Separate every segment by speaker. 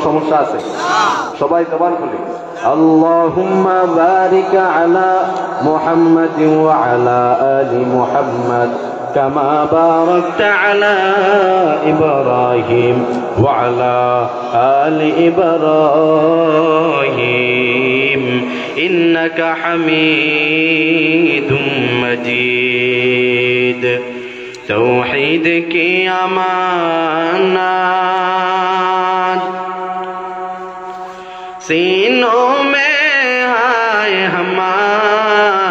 Speaker 1: সমস্যা আছে? সবাই জবান খুলি আল্লাহুম্মা বারিক আলা মুহাম্মাদিন ওয়া আলা আলি মুহাম্মাদ কামা বারাকতা আলা ইব্রাহিম ওয়া আলা আলি ইব্রাহিম ইন্নাকা হামিদুম মজিদ। तौहीद की अमानत सीनों में आए हमारा,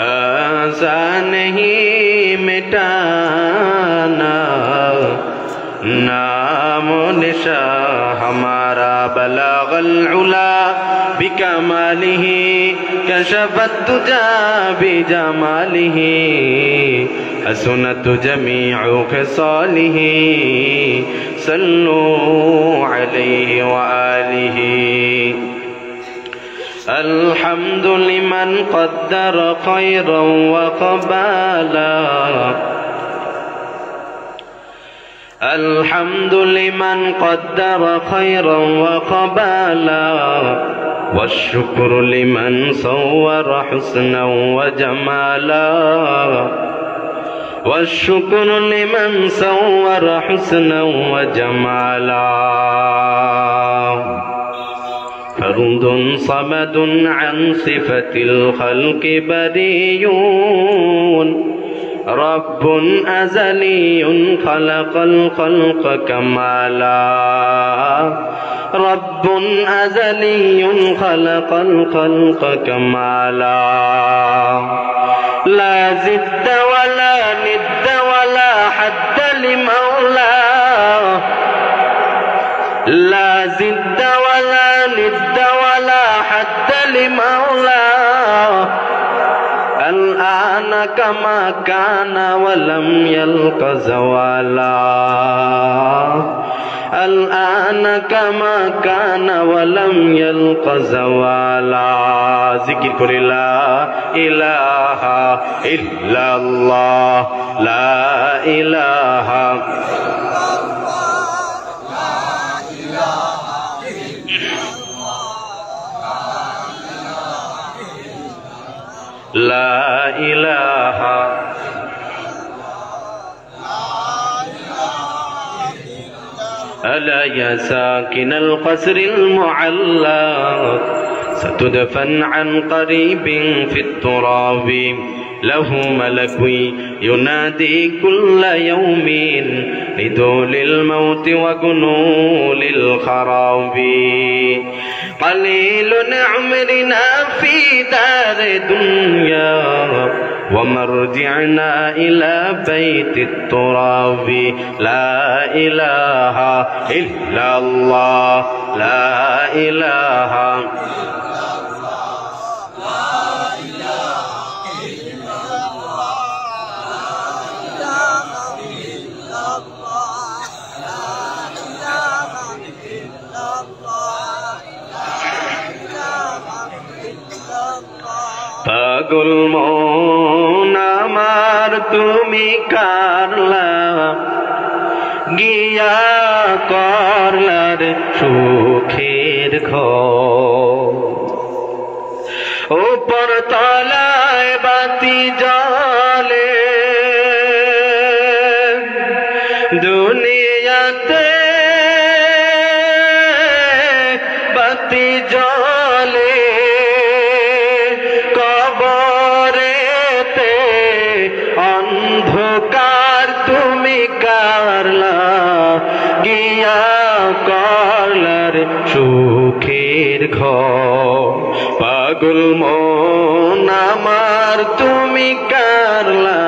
Speaker 1: ऐसा नहीं मिटाना नामो निशा हमारा। बलगल उला बिकमालिही कशफत तुजा बिजमालिही हसनत जमीउ खसालिही सल्लु अलैहि व आलिहि। الحمد لمن قدر خيرا وقبالا، الحمد لمن قدر خيرا وقبالا، والشكر لمن صور حسنا وجمالا، والشكر لمن صور حسنا وجمالا. فرد صمد عن صفة الخلق بريون، رب أزلي خلق الخلق كمالا، رب أزلي خلق الخلق كمالا. لا زد ولا ند ولا حد لمولاه، لا زد ولا ند ولا حد لمولاه. الآن كما كان ولم يلق زوالا، الآن كما كان ولم يلق زوالا. ذكر كل لا إله إلا الله، لا إله لا إله ألا يا ساكن القصر المعلى ستدفن عن قريب في التراب، له ملك ينادي كل يوم لدول الموت وجنول الخراب. قليل عمرنا في دار دنيا ومرجعنا إلى بيت التراب. لا إله إلا الله، لا إله পাগল মন আমার তুমি কারলা, গিয়া করলার সুখের ঘর। উপর তলায় বাতি জ্বলে দুনিয়াতে, বাতি জ্বলে অন্ধকার তুমি কারলা, গিয়া করলার সুখের ঘর। পাগল মন আমার তুমি কারলা,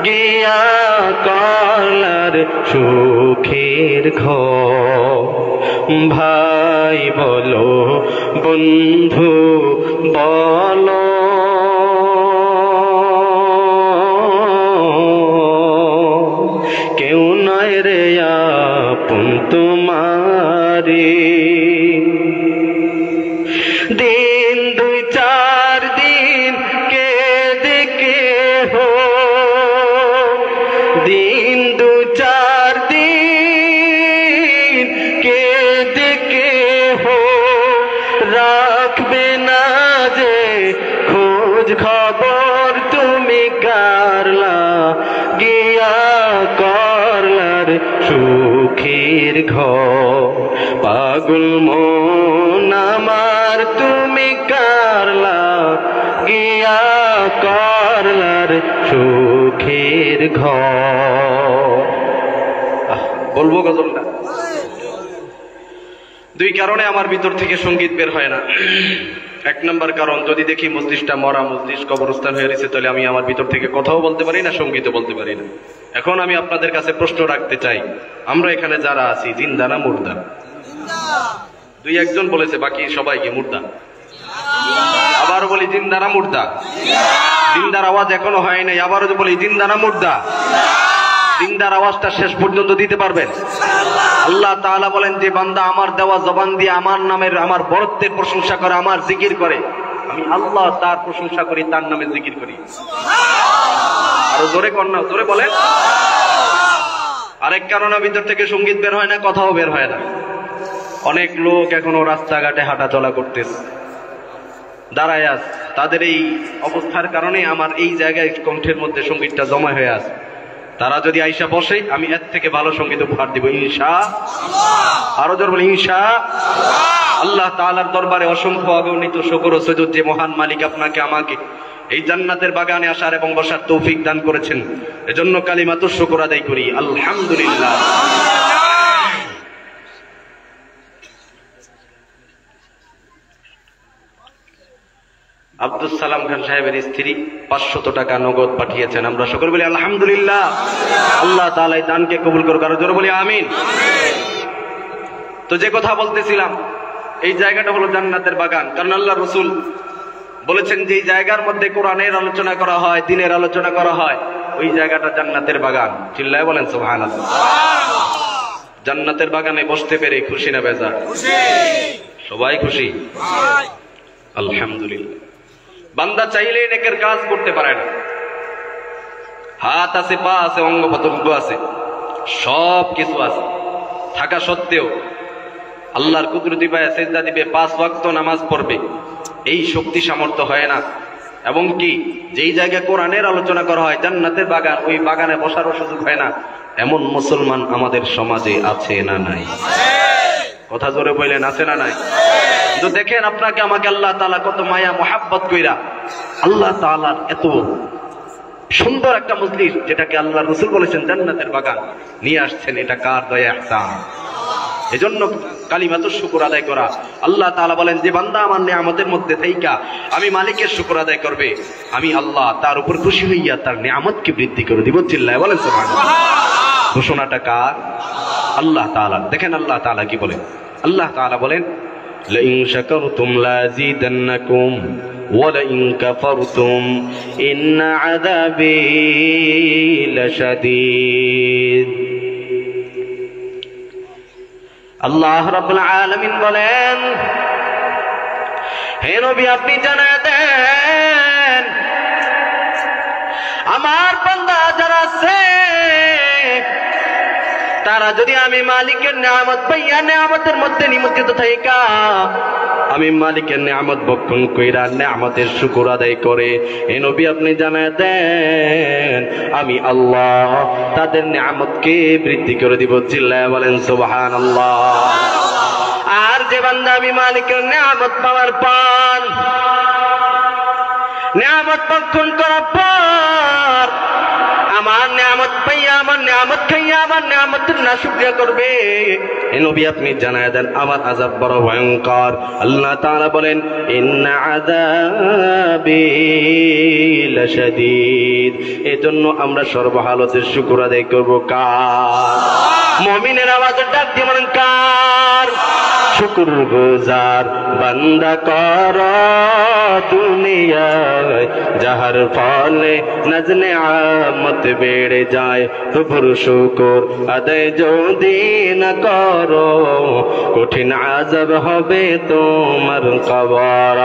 Speaker 1: গিয়া করলার সুখের ঘর। ভাই বলো বন্ধু বলো, কেউ নয় রে আপন তোমারি। দিন দুই চার দিন কে দেখে হো, দিন দু চার দিন খোঁজ খবর তুমি কারলা গিয়া করলার সুখের ঘর পাগল মন আমার তুমি কারলা গিয়া করলার সুখের ঘর। বলবো গজলটা? দুই কারণে আমার ভিতর থেকে সঙ্গীত বের হয় না। এক নম্বর কারণ, যদি দেখি মজলিসটা মরা, মজলিস কবরস্থান হয়ে রয়েছে, তাহলে আমি আমার ভিতর থেকে কথাও বলতে পারি না, সঙ্গীতও বলতে পারি না। এখন আমি আপনাদের কাছে প্রশ্ন রাখতে চাই, আমরা এখানে যারা আছি জিন্দা না মুর্দা? দুই একজন বলেছে, বাকি সবাইকে মুর্দা। আবারও বলি, জিন্দা না মুর্দা? জিন্দার আওয়াজ এখনো হয় নাই, আবারও বলি, জিন্দা না মুর্দা? জিন্দার আওয়াজটা শেষ পর্যন্ত দিতে পারবেন? আল্লাহ তাআলা বলেন, যে বান্দা আমার দেওয়া জবান দিয়ে আমার নামের, আমার বরত্বের প্রশংসা করে, আমার জিকির করে, আমি আল্লাহ তার প্রশংসা করি, তার নামে জিকির করি। আরো জোরে কর না, জোরে বলেন। আরেক কারণে ভিতর থেকে সঙ্গীত বের হয় না, কথাও বের হয় না। অনেক লোক এখনো রাস্তাঘাটে হাঁটা চলা করতেছে, দাঁড়ায় আছে। তাদের এই অবস্থার কারণে আমার এই জায়গায় কণ্ঠের মধ্যে সঙ্গীতটা জমা হয়ে আছে। তারা যদি আইসা বসে, আমি এর থেকে ভালো সঙ্গীত উপহার দিব ইনশাআল্লাহ। আরো জোর বলি ইনশাআল্লাহ। আল্লাহ তাআলার দরবারে অসংখ্য অগণিত শুকর ও সুজুদ যে মহান মালিক আপনাকে আমাকে এই জান্নাতের বাগানে আসার এবং বসার তৌফিক দান করেছেন, এজন্য কালিমাতুশ শুকর আদায় করি আলহামদুলিল্লাহ। আব্দুল সালাম খান সাহেবের স্ত্রী 500 টাকা নগদ পাঠিয়েছেন, আমরা সকলে বলি আলহামদুলিল্লাহ। আল্লাহ তাআলা এই দানকে কবুল করুক, আরো জোরে বলি আমিন। তো যে কথা বলতেছিলাম, এই জায়গাটা হলো জান্নাতের বাগান, কারণ আল্লাহ রাসূল বলেছেন যে এই জায়গার মধ্যে কোরআনের আলোচনা করা হয়, দ্বীনের আলোচনা করা হয়, ওই জায়গাটা জান্নাতের বাগান। চিল্লায় বলেন সুবহানাল্লাহ। জান্নাতের বাগানে বসতে পেরে খুশি না বেজার? খুশি। সবাই খুশি? আলহামদুলিল্লাহ। বান্দা চাইলে নেকের কাজ করতে পারে না, হাত আছে, পা আছে, অঙ্গ প্রত্যঙ্গ আছে, সব কিছু আছে, থাকা সত্ত্বেও আল্লাহর কুদরতি পায়ে সিজদা দিবে, 5 ওয়াক্ত নামাজ পড়বে, এই শক্তি সামর্থ্য হয় না। এবং কি যেই জায়গায় কোরআনের আলোচনা করা হয়, জান্নাতের বাগান, ওই বাগানে বসারও সুযোগ হয় না, এমন মুসলমান আমাদের সমাজে আছে না নাই? কথা জোরে বললেন, আছে না নাই? তো দেখেন আপনাকে আমাকে আল্লাহ তাআলা কত মায়া মোহাব্বত কইরা আল্লাহ তাআলার এত সুন্দর একটা মজলিস, যেটাকে আল্লাহ রাসূল বলেছেন জান্নাতের বাগান, নিয়ে আসছেন। এটা কার দয়া ইহসান? এজন্য কালিমাতুশ শুকর আদায় করা। আল্লাহ তাআলা বলেন, যে বান্দা আমার নিয়ামতের মধ্যে থাইকা আমি মালিকের শুকর আদায় করবে, আমি আল্লাহ তার উপর খুশি হইয়া তার নিয়ামতকে বৃদ্ধি করে দিব। চিল্লায় বলেন সুবহানাল্লাহ। ঘোষণাটা কার? আল্লাহ তাআলা। দেখেন আল্লাহ তাআলা কি বলেন। আল্লাহ তাআলা বলেন, لئن شكرتم لازيدنكم ولئن كفرتم إن عذابي لشديد। আল্লাহ রাব্বুল আলামিন বলেন, হে নবী আপনি জানায় দেন, আমার বান্দা যারা আছে তারা যদি আমি মালিকের নিয়ামত পাইয়া নিয়ামতের মধ্যে নিমজ্জিত থাইকা আমি মালিকের নিয়ামত ভক্ষণ কইরা নিয়ামতের শুকর আদায় করে, এ নবী আপনি জানায় দেন আমি আল্লাহ তাদের নিয়ামতকে বৃদ্ধি করে দিব। চিল্লায়া বলেন সুবহানাল্লাহ। আর যে বান্দা আমি মালিকের নিয়ামত পাওয়ার পর, নিয়ামত ভক্ষণ করার পর আমার নিয়ামত পাইয়া, আমার নিয়ামত খাইয়া আমার নিয়ামতের না শুকরিয়া করবে, এ নবী আপনি জানায় দেন আমার আযাব বড় ভয়ঙ্কর। আল্লাহ তাআলা বলেন, ইন্না আযাবি লাশাদীদ। এজন্য আমরা সর্বহালতে শুকর আদায় করব কার? মুমিনের আওয়াজে ডাক দিয়ে বলেন কার? শুকর গুজার বান্দা কর দুনিয়ায়, যাহার ফলে নজলে আমত বেড়ে যায়। প্রভুর শুকর আদায় যদি না করো, কঠিন আযাব হবে তোমার কবর।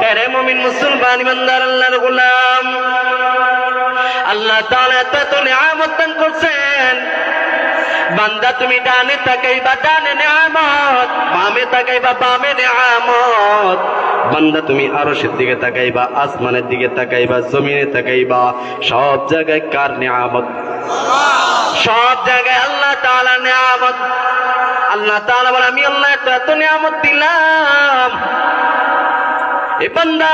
Speaker 1: আরে মুমিন মুসলমান ইমানদার আল্লাহর গোলাম, আল্লাহ তাআলা এত নিয়ামত দান করছেন বান্দা তুমি ডানে তাকাইবা ডানে নিয়ামত, বামে তাকাইবা বামে নিয়ামত। বান্দা তুমি আরশের দিকে তাকাইবা, আসমানের দিকে তাকাইবা, জমিনে তাকাইবা, সব জায়গায় কার নিয়ামত? সব জায়গায় আল্লাহ তাআলা নিয়ামত। আল্লাহ তাআলা বলে আমি আল্লাহ এত নিয়ামত দিলাম এ বান্দা,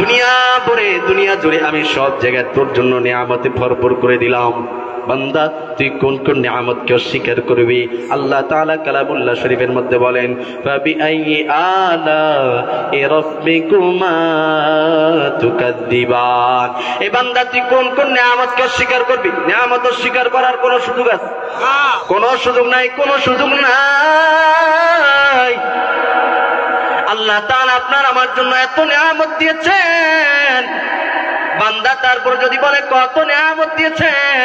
Speaker 1: দুনিয়া ভরে দুনিয়া জুড়ে আমি সব জায়গায় তোর জন্য নিয়ামতে ভরপুর করে দিলাম। বান্দা তুই কোন কোন নিয়ামতকে অস্বীকার করবি? আল্লাহ তাআলা কালামুল্লাহ শরীফের মধ্যে বলেন ফাবিআইয়ি আলা'i রাব্বিকুমা তুকাদ্দিবান। এই বান্দা তুই কোন কোন নিয়ামতকে অস্বীকার করবি? নিয়ামত অস্বীকার করার কোনো সুযোগ আছে? কোনো সুযোগ নাই, কোনো সুযোগ নাই। আল্লাহ তাআলা আপনার আমার জন্য এত নিয়ামত দিয়েছেন, বান্দা তারপর যদি বলে কত নিয়ামত দিয়েছেন,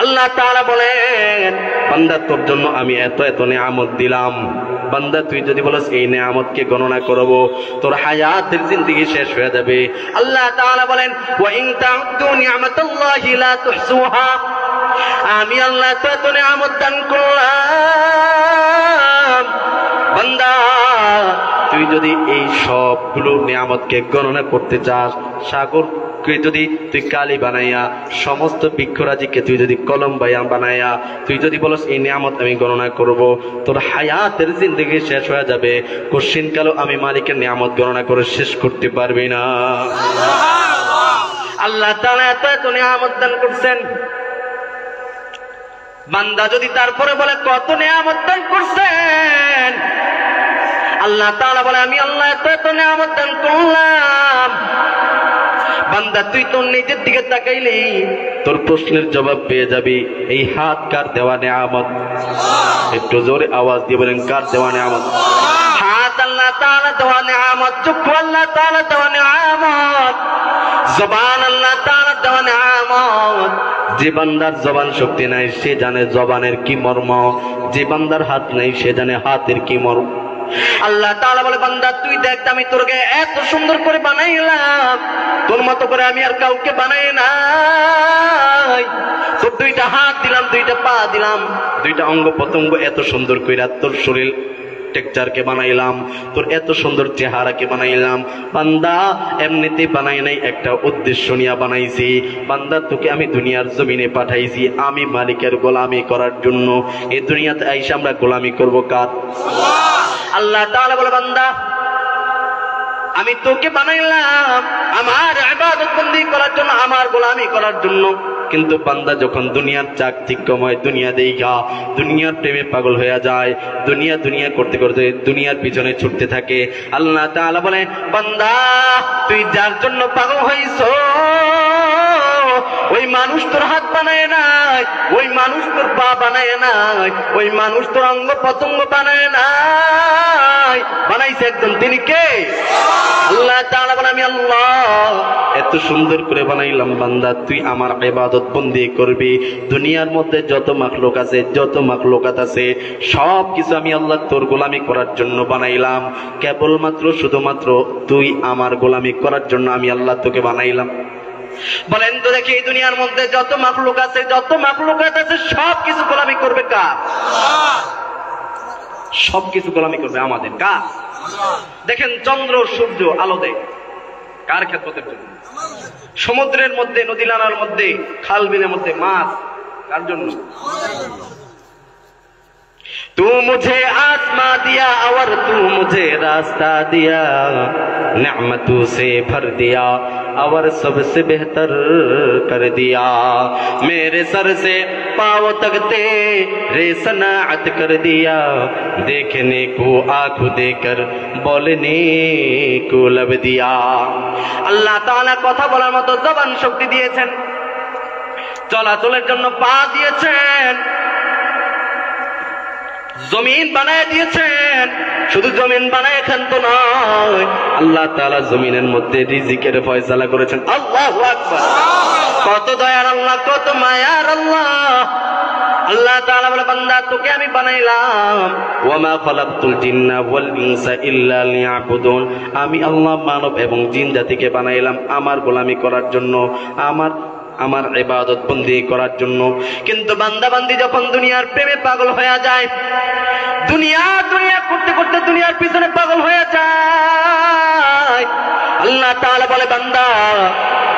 Speaker 1: আল্লাহ তাআলা বলেন বান্দা তোর জন্য আমি এত এত নিয়ামত দিলাম। বান্দা তুই যদি বলিস এই নিয়ামতকে গণনা করব, তোর হায়াতের জিন্দেগি শেষ হয়ে যাবে। আল্লাহ তাআলা বলেন ওয়া ইন তা'উদ্দু নি'মাতাল্লাহি লা তুহসুহা। আমি আল্লাহ এত এত নিয়ামত দান করলাম, বান্দা তুই যদি এই সবগুলো নিয়ামতকে গণনা করতে চাস, সাগরকে যদি তুই কালি বানাইয়া, সমস্ত বৃক্ষরাজিকে তুই যদি কলম বানাইয়া তুই যদি বলস এই নিয়ামত আমি গণনা করব, তোর হায়াতের জিন্দেগি শেষ হয়ে যাবে। কোশ্চিন কালো আমি মালিকের নিয়ামত গণনা করে শেষ করতে পারবি না। আল্লাহ তাআলা এত এত নিয়ামত দান করছেন, বান্দা যদি তারপরে বলে কত নিয়ামত দান করছেন, আল্লাহ তাআলা বলে আমি আল্লাহ এত এত নিয়ামত দান করলাম। বান্দা তুই তোর নিজের দিকে তাকাইলি তোর প্রশ্নের জবাব পেয়ে যাবি। এই হাত কার দেওয়া নিয়ামত? একটু জোরে আওয়াজ দিয়ে বলেন কার দেওয়া নিয়ামত? হাত আল্লাহ তাআলা দেওয়া নিয়ামত, চক্ষু আল্লাহ তাআলা দেওয়া নিয়ামত, জবান আল্লাহ তাআলা দেওয়া নিয়ামত। যে বান্দার জবান শক্তি নাই সে জানে জবানের কি মর্ম, যে বান্দার হাত নাই সে জানে হাতের কি মর্ম। আল্লাহ তাআলা বলে বান্দা তুই দেখ আমি তোরকে এত সুন্দর করে বানাইলাম, তোর মতো করে আমি আর কাউকে বানাই নাই। তোর দুইটা হাত দিলাম, দুইটা পা দিলাম, দুইটা অঙ্গ প্রত্যঙ্গ এত সুন্দর করে তোর শরীর টেকচারকে বানাইলাম, তোর এত সুন্দর চেহারাকে বানাইলাম। বান্দা এমনিতে বানাই নাই, একটা উদ্দেশ্য নিয়ে বানাইছি। বান্দা তোকে আমি দুনিয়ার জমিনে পাঠাইছি আমি মালিকের গোলামি করার জন্য। এই দুনিয়াতে আইসা আমরা গোলামি করব কার? আল্লাহ তাআলা বলে বান্দা আমি তোকে বানাইলাম আমার ইবাদত বন্দেগী করার জন্য, আমার গোলামি করার জন্য। কিন্তু বান্দা যখন দুনিয়ার চাকচিক্যময় দুনিয়া দেখা দুনিয়ার প্রেমে পাগল হয়ে যায়, দুনিয়া দুনিয়া করতে করতে দুনিয়ার পিছনে ছুটতে থাকে, আল্লাহ তাআলা বলে বান্দা তুই যার জন্য পাগল হইছো ওই মানুষ তোর হাত বানায় নাই, ওই মানুষ তোর পা বানায় নাই, ওই মানুষ তোর অঙ্গ প্রত্যঙ্গ বানায় নাই, বানাইছে একজন, তিনি কে? আল্লাহ তাআলা বলে আমি আল্লাহ এত সুন্দর করে বানাইলাম বান্দা তুই আমার ইবাদত বন্দেগী করবি। দুনিয়ার মধ্যে যত মাখলুক আছে, যত মাখলুকাত আছে, সব কিছু আমি আল্লাহ তোর গোলামি করার জন্য বানাইলাম। কেবলমাত্র শুধুমাত্র তুই আমার গোলামি করার জন্য আমি আল্লাহ তোকে বানাইলাম। বলেন তো দেখি এই দুনিয়ার মধ্যে যত মাখলুক আছে, যত মাখলুকাত আছে, সব কিছু গোলামি করবে কার? সব কিছু গোলামি করবে আমাদের কার? দেখেন চন্দ্র সূর্য আলো দেয় কার খেদমতের জন্য? সমুদ্রের মধ্যে, নদী নালার মধ্যে, খাল বিলের মধ্যে মাছ কার জন্য? तू मुझे आसमां दिया और तू मुझे रास्ता दिया, नेमतों से भर दिया और सबसे बेहतर कर दिया। मेरे सर से पाँव तक तेरे सनाअत कर दिया, देखने को आँख देकर बोलने को लब दिया। अल्लाह ताला কথা বলার মতো জবান শক্তি দিয়েছেন, চলাচলের জন্য পা দিয়েছেন, জমিন বানায় দিয়েছেন। শুধু জমিন বানায় খান তো নয়, আল্লাহ তাআলা জমিনের মধ্যে রিজিকের ফয়সালা করেছেন। আল্লাহু আকবার! কত দয়ার আল্লাহ, কত মায়ার আল্লাহ। আল্লাহ তাআলা বলে বান্দা তোকে আমি বানাইলাম ওয়ামা খালাকতুল জিন্না ওয়াল ইনসা ইল্লা লিয়াবুদুন। আমি আল্লাহ মানব এবং জিন জাতিকে বানাইলাম আমার গোলামি করার জন্য, আমার আমার ইবাদত বন্দি করার জন্য। কিন্তু বান্দা বান্দি যখন দুনিয়ার প্রেমে পাগল হয়ে যায়, দুনিয়া দুনিয়া করতে করতে দুনিয়ার পিছনে পাগল হয়ে যায়, আল্লাহ তাআলা বলে বান্দা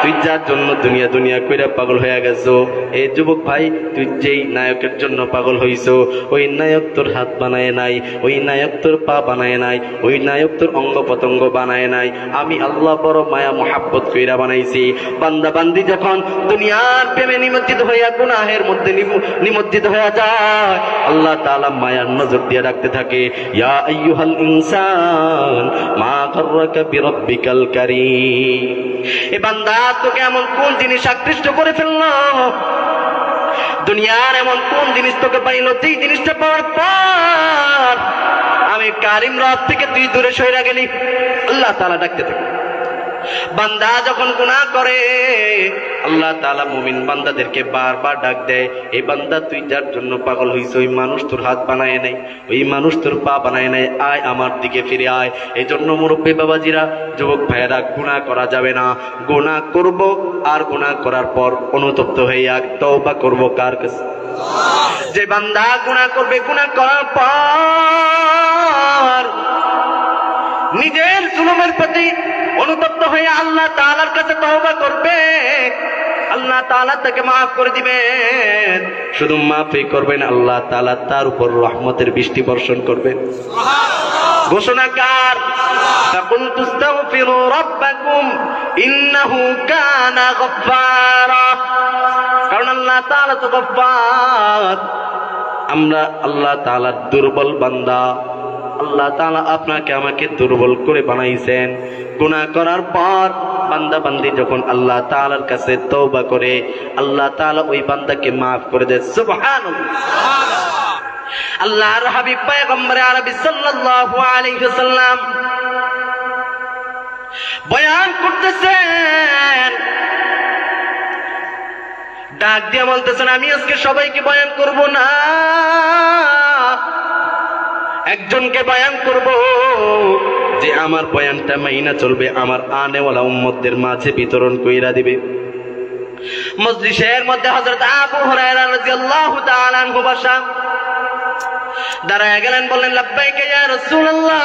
Speaker 1: তুই যার জন্য দুনিয়া দুনিয়া কইরা পাগল হয়ে গেছো, এই যুবক ভাই তুই যেই নায়কের জন্য পাগল হইছো, ওই নায়ক তোর হাত বানায় নাই, ওই নায়ক তোর পা বানায় নাই, ওই নায়ক তোর অঙ্গ প্রত্যঙ্গ বানায় নাই, আমি আল্লাহ বড় মায়া মোহাব্বত কইরা বানাইছি। বান্দা বান্দি যখন দুনিয়ার প্রেমে নিমজ্জিত হইয়া গুনাহের মধ্যে নিমজ্জিত হয়ে যায়, আল্লাহ তাআলা মায়ার নজর দিয়ে রাখতে থাকে, ইয়া আইয়ুহাল ইনসান মা গাররাকা বিরাব্বিকাল কারীম। এ বান্দা তোকে এমন কোন জিনিস আকৃষ্ট করে ফেললো, দুনিয়ার এমন কোন জিনিস তোকে পাইলো, যেই জিনিসটা পাওয়ার পর আমি কারিম রব থেকে তুই দূরে সরে গেলি। আল্লাহ তাআলা ডাকতে থাকে। বান্দা যখন গুনাহ করে আল্লাহ তাআলা মুমিন বান্দাদেরকে বারবার ডাক দেয়, এই বান্দা তুই যার জন্য পাগল হইছ, ওই মানুষ তোর হাত বানায় নাই, ওই মানুষ তোর পা বানায় নাই, আয় আমার দিকে ফিরে আয়। এই জন্য মুরব্বী বাবাজিরা, যুবক ভাইয়েরা, গুনাহ করা যাবে না। গুনাহ করব আর গুনাহ করার পর অনুতপ্ত হইয়া তওবা করব কার কাছে? যে বান্দা গুনাহ করবে, গুনাহ করার পর নিজের জুলুমের প্রতি অনুতপ্ত হয়ে আল্লাহ তাআলার কাছে তওবা করবে, আল্লাহ তাআলা তাকে মাফ করে দিবেন। শুধু মাফই করবেন, আল্লাহ তাআলা তার উপর রহমতের বৃষ্টি বর্ষণ করবেন। ঘোষণাকার ফাকুল তুস্তাগফিরু রাব্বাকুম ইন্নাহু কানা গফফারা। কারণ আল্লাহ তাআলা তো গফফার। আমরা আল্লাহ তাআলার দুর্বল বান্দা। আল্লাহ তাআলা আপনাকে আমাকে দুর্বল করে বানাইছেন। গুনাহ করার পর বান্দা বান্দি যখন আল্লাহ তাআলার কাছে তওবা করে, আল্লাহ তাআলা ওই বান্দাকে মাফ করে দেয়। সুবহানাল্লাহ। আল্লাহর হাবিব পয়গম্বর আরবি সাল্লাল্লাহু আলাইহি ওয়াসাল্লাম বয়ান করতেছেন, ডাক দিয়ে বলতেছেন, আমি আজকে সবাইকে বয়ান করব না, একজনকে বয়ান করব যে আমার বয়ানটা মাইনা চলবে, আমার আনেওয়ালা উম্মতদের মাঝে বিতরণ কইরা দিবে। মজলিসের মধ্যে হযরত আবু হুরায়রা রাদিয়াল্লাহু তাআলা আনহু বসা, দাঁড়ায় গেলেন, বললেন লাব্বাইকা ইয়া রাসূলুল্লাহ,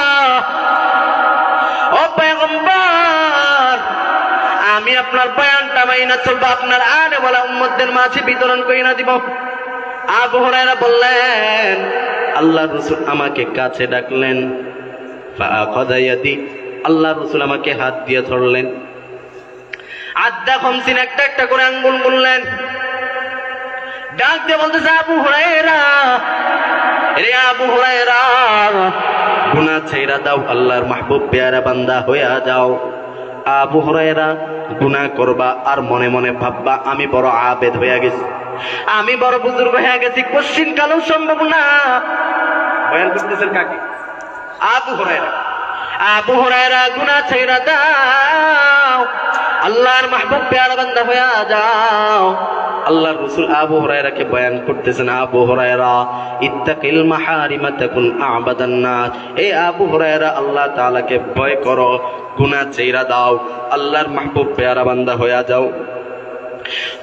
Speaker 1: ও পয়গম্বর আমি আপনার বয়ানটা মাইনা চলবো, আপনার আনেওয়ালা উম্মতদের মাঝে বিতরণ কইরা দিব। আবু হুরায়রা বললেন, আল্লাহ রাসূল আমাকে কাছে ডাকলেন, ফাআখাযা ইয়াদি, আল্লাহ রাসূল আমাকে হাত দিয়ে ধরলেন, আদ্দা খামসিন, একটা একটা করে আঙ্গুল গুনলেন, ডাক দিয়ে বলতেছে, আবু হুরায়রা, রে আবু হুরায়রা, গুনাহ ছেড়ে দাও, আল্লাহর মাহবুব পেয়ারা বান্দা হয়ে যাও। আবু হুরায়রা গুনাহ করবা আর মনে মনে ভাববা আমি বড় আবেদ হয়ে গেছি, আমি বড় বুজুর্গ হয়ে গেছি, কোশ্চিন কালেও সম্ভব না। বয়ান করতেছেন কাকে? আবু হুরায়রা। আবু হুরায়রা গুনাহ ছেড়ে দাও, আল্লাহর মাহবুব পেয়ারা বান্দা হয়ে যাও। আল্লাহর রাসূল আবু হুরায়রাকে বয়ান করতেছেন, আবু হুরায়রা ইত্তাকিল মাহারিমা তাকুন আবাদান নাস। এই আবু হুরায়রা আল্লাহ তাআলাকে ভয় করো, গুনাহ ছেড়ে দাও, আল্লাহর মাহবুব পেয়ারা বান্দা হয়ে যাও।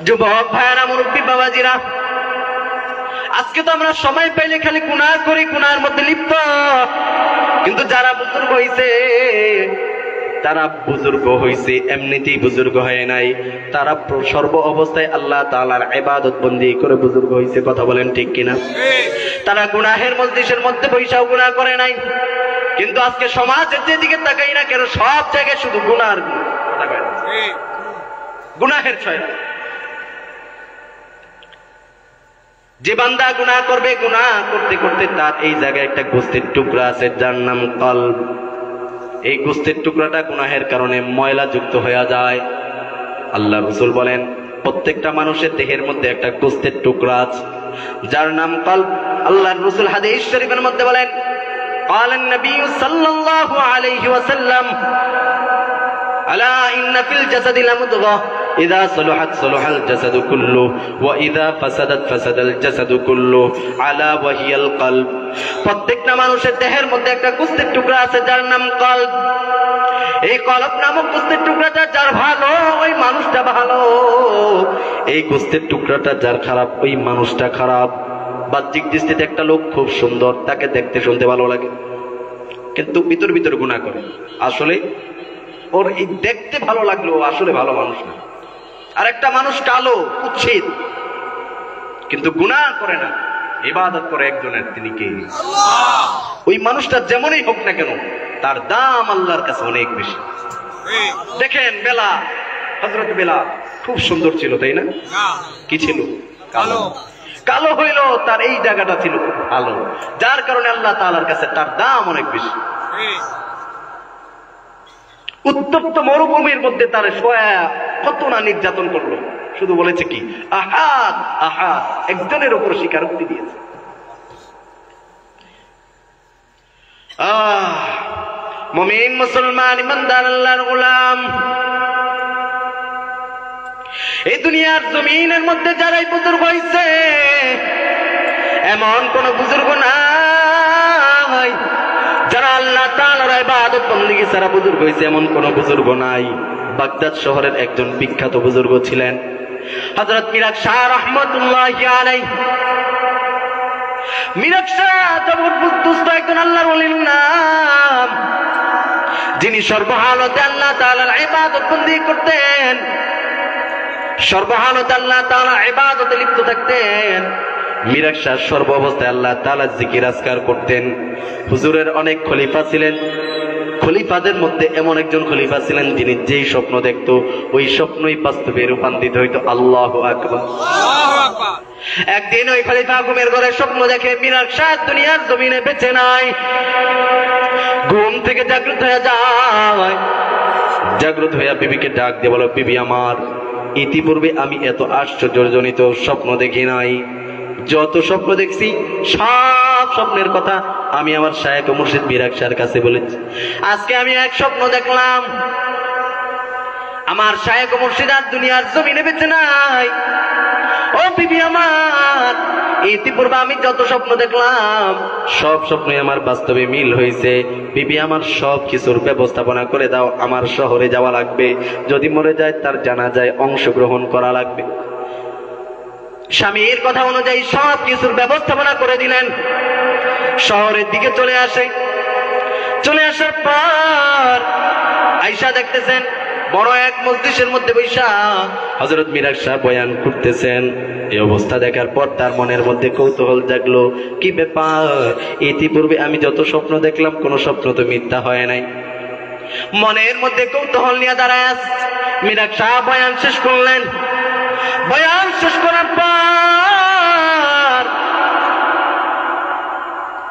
Speaker 1: যুবক ভাইরা, মুরব্বী বাবাজিরা, আজকে তো আমরা সময় পাইলে খালি গুনাহ করি, গুনাহের মধ্যে লিপ্ত। কিন্তু যারা বুজুর্গ হইছে, তারা বুজুর্গ হইছে এমনিতেই বুজুর্গ হয় নাই, তারা সর্ব অবস্থায় আল্লাহ তাআলার ইবাদত বন্দি করে বুজুর্গ হইছে। কথা বলেন ঠিক কিনা? তারা গুনাহের মজলিসের মধ্যে বৈশাও গুনাহ করে নাই। কিন্তু আজকে সমাজের যেদিকে তাকাই না কেন, সব জায়গায় শুধু গুনাহ, গুনাহের ছয়। যে বান্দা গুনাহ করবে, গুনাহ করতে করতে তার এই জায়গায় একটা গোস্তের টুকরা আছে যার নাম কলব। এই গোস্তের টুকরাটা গুনাহের কারণে ময়লা যুক্ত হয়ে যায়। আল্লাহ রাসূল বলেন, প্রত্যেকটা মানুষের দেহের মধ্যে একটা গোস্তের টুকরা আছে যার নাম কলব। আল্লাহ রাসূল হাদিস শরীফের মধ্যে বলেন, قال النبي صلى الله عليه وسلم ألا إن في الجسد لمضغة ইযা সালাহাত সালাহাল জাসাদু কুল্লু ওয়া ইযা ফাসাদাত ফাসাদাল জাসাদু কুল্লু আলা ওয়া হিয়াল কলব। প্রত্যেকটা মানুষের দেহের মধ্যে একটা গোস্তের টুকরা আছে যার নাম কলব। এই কলব নামক গোস্তের টুকরাটা যার ভালো ওই মানুষটা ভালো, এই গোস্তের টুকরাটা যার খারাপ ওই মানুষটা খারাপ। বাহ্যিক দৃষ্টিতে একটা লোক খুব সুন্দর, তাকে দেখতে শুনতে ভালো লাগে, কিন্তু ভিতর ভিতর গুনাহ করে। আসলে ওর এই দেখতে ভালো লাগলো, আসলে ভালো মানুষ না। আর একটা মানুষ কালো কুৎসিত, কিন্তু গুনাহ করে না, ইবাদত করে একজনের, তিনি কে? আল্লাহ। ওই মানুষটা যেমনই হোক না কেন তার দাম আল্লাহর কাছে অনেক বেশি। দেখেন বেলাল, হযরত বেলাল খুব সুন্দর ছিল, তাই না? কি ছিল? কালো। কালো হইল, তার এই জায়গাটা ছিল খুব ভালো, যার কারণে আল্লাহ তাআলার কাছে তার দাম অনেক বেশি। উত্তপ্ত মরুভূমির মধ্যে তার শোয়া কত না নির্যাতন করলো, শুধু বলেছে কি আহাদ আহাদ, একজনের উপর স্বীকারোক্তি দিয়েছে। মুমিন মুসলমান ইমানদার আল্লাহর গোলাম, এই দুনিয়ার জমিনের মধ্যে যারাই বুজুর্গ হইছে এমন কোন বুজুর্গ নাই, যারা আল্লাহ তাআলার ইবাদত বন্দেগী ছাড়া বুজুর্গ হইছে এমন কোন বুজুর্গ নাই। বাগদাদ শহরের একজন বিখ্যাত বুজুর্গ ছিলেন হযরত মিরাজ শাহ রাহমাতুল্লাহি আলাইহি। মিরাজ শাহ জবরদস্ত একজন আল্লাহর ওলির নাম, যিনি সর্বহালতে আল্লাহ তাআলার ইবাদত বন্দেগী করতেন, সর্বহালতে আল্লাহ তাআলার ইবাদতে লিপ্ত থাকতেন। মিরাজ শাহ সর্ব অবস্থায় আল্লাহ তাআলার জিকির আজকার করতেন। হুজুরের অনেক খলিফা ছিলেন, খলিফাদের মধ্যে এমন একজন খলিফা ছিলেন যিনি যেই স্বপ্ন দেখত ওই স্বপ্নই বাস্তবে রূপান্তরিত হইত। আল্লাহু আকবার। একদিন ওই খলিফা ঘুমের ঘরে স্বপ্ন দেখে মিরাজ শাহ দুনিয়ার জমিনে বেঁচে নাই। ঘুম থেকে জাগ্রত হয়ে যায়, জাগ্রত হইয়া বিবিকে ডাক দিয়ে বলো, বিবি আমার, ইতিপূর্বে আমি এত আশ্চর্যজনিত স্বপ্ন দেখি নাই। যত স্বপ্ন দেখছি সব স্বপ্নের কথা আমি আমার শায়েখ ও মুর্শিদ মিরাজ শাহর কাছে বলেছি। আজকে আমি এক স্বপ্ন দেখলাম, আমার শায়েখ ও মুর্শিদ আর দুনিয়ার জমিনে বেঁচে নাই। ও বিবি আমার, ইতিপূর্বে আমি যত স্বপ্ন দেখলাম সব স্বপ্নই আমার বাস্তবে মিল হয়েছে। বিবি আমার, সব কিছুর ব্যবস্থাপনা করে দাও, আমার শহরে যাওয়া লাগবে, যদি মরে যায় তার জানাজায় অংশগ্রহণ করা লাগবে। স্বামীর কথা অনুযায়ী সব কিছুর ব্যবস্থাপনা করে দিলেন। শহরের দিকে চলে আসে, চলে আসার পর আয়েশা দেখতেছেন বড় এক মজলিসের মধ্যে বৈশা হযরত মিরাজ শাহ বয়ান করতেছেন। এই অবস্থা দেখার পর তার মনের মধ্যে কৌতূহল জাগলো, কি ব্যাপার, ইতিপূর্বে আমি যত স্বপ্ন দেখলাম কোন স্বপ্ন তো মিথ্যা হয় নাই। মনের মধ্যে কৌতূহল নিয়ে দাঁড়ায় মিরাজ শাহ বয়ান শেষ করলেন। বয়ান শেষ করার পর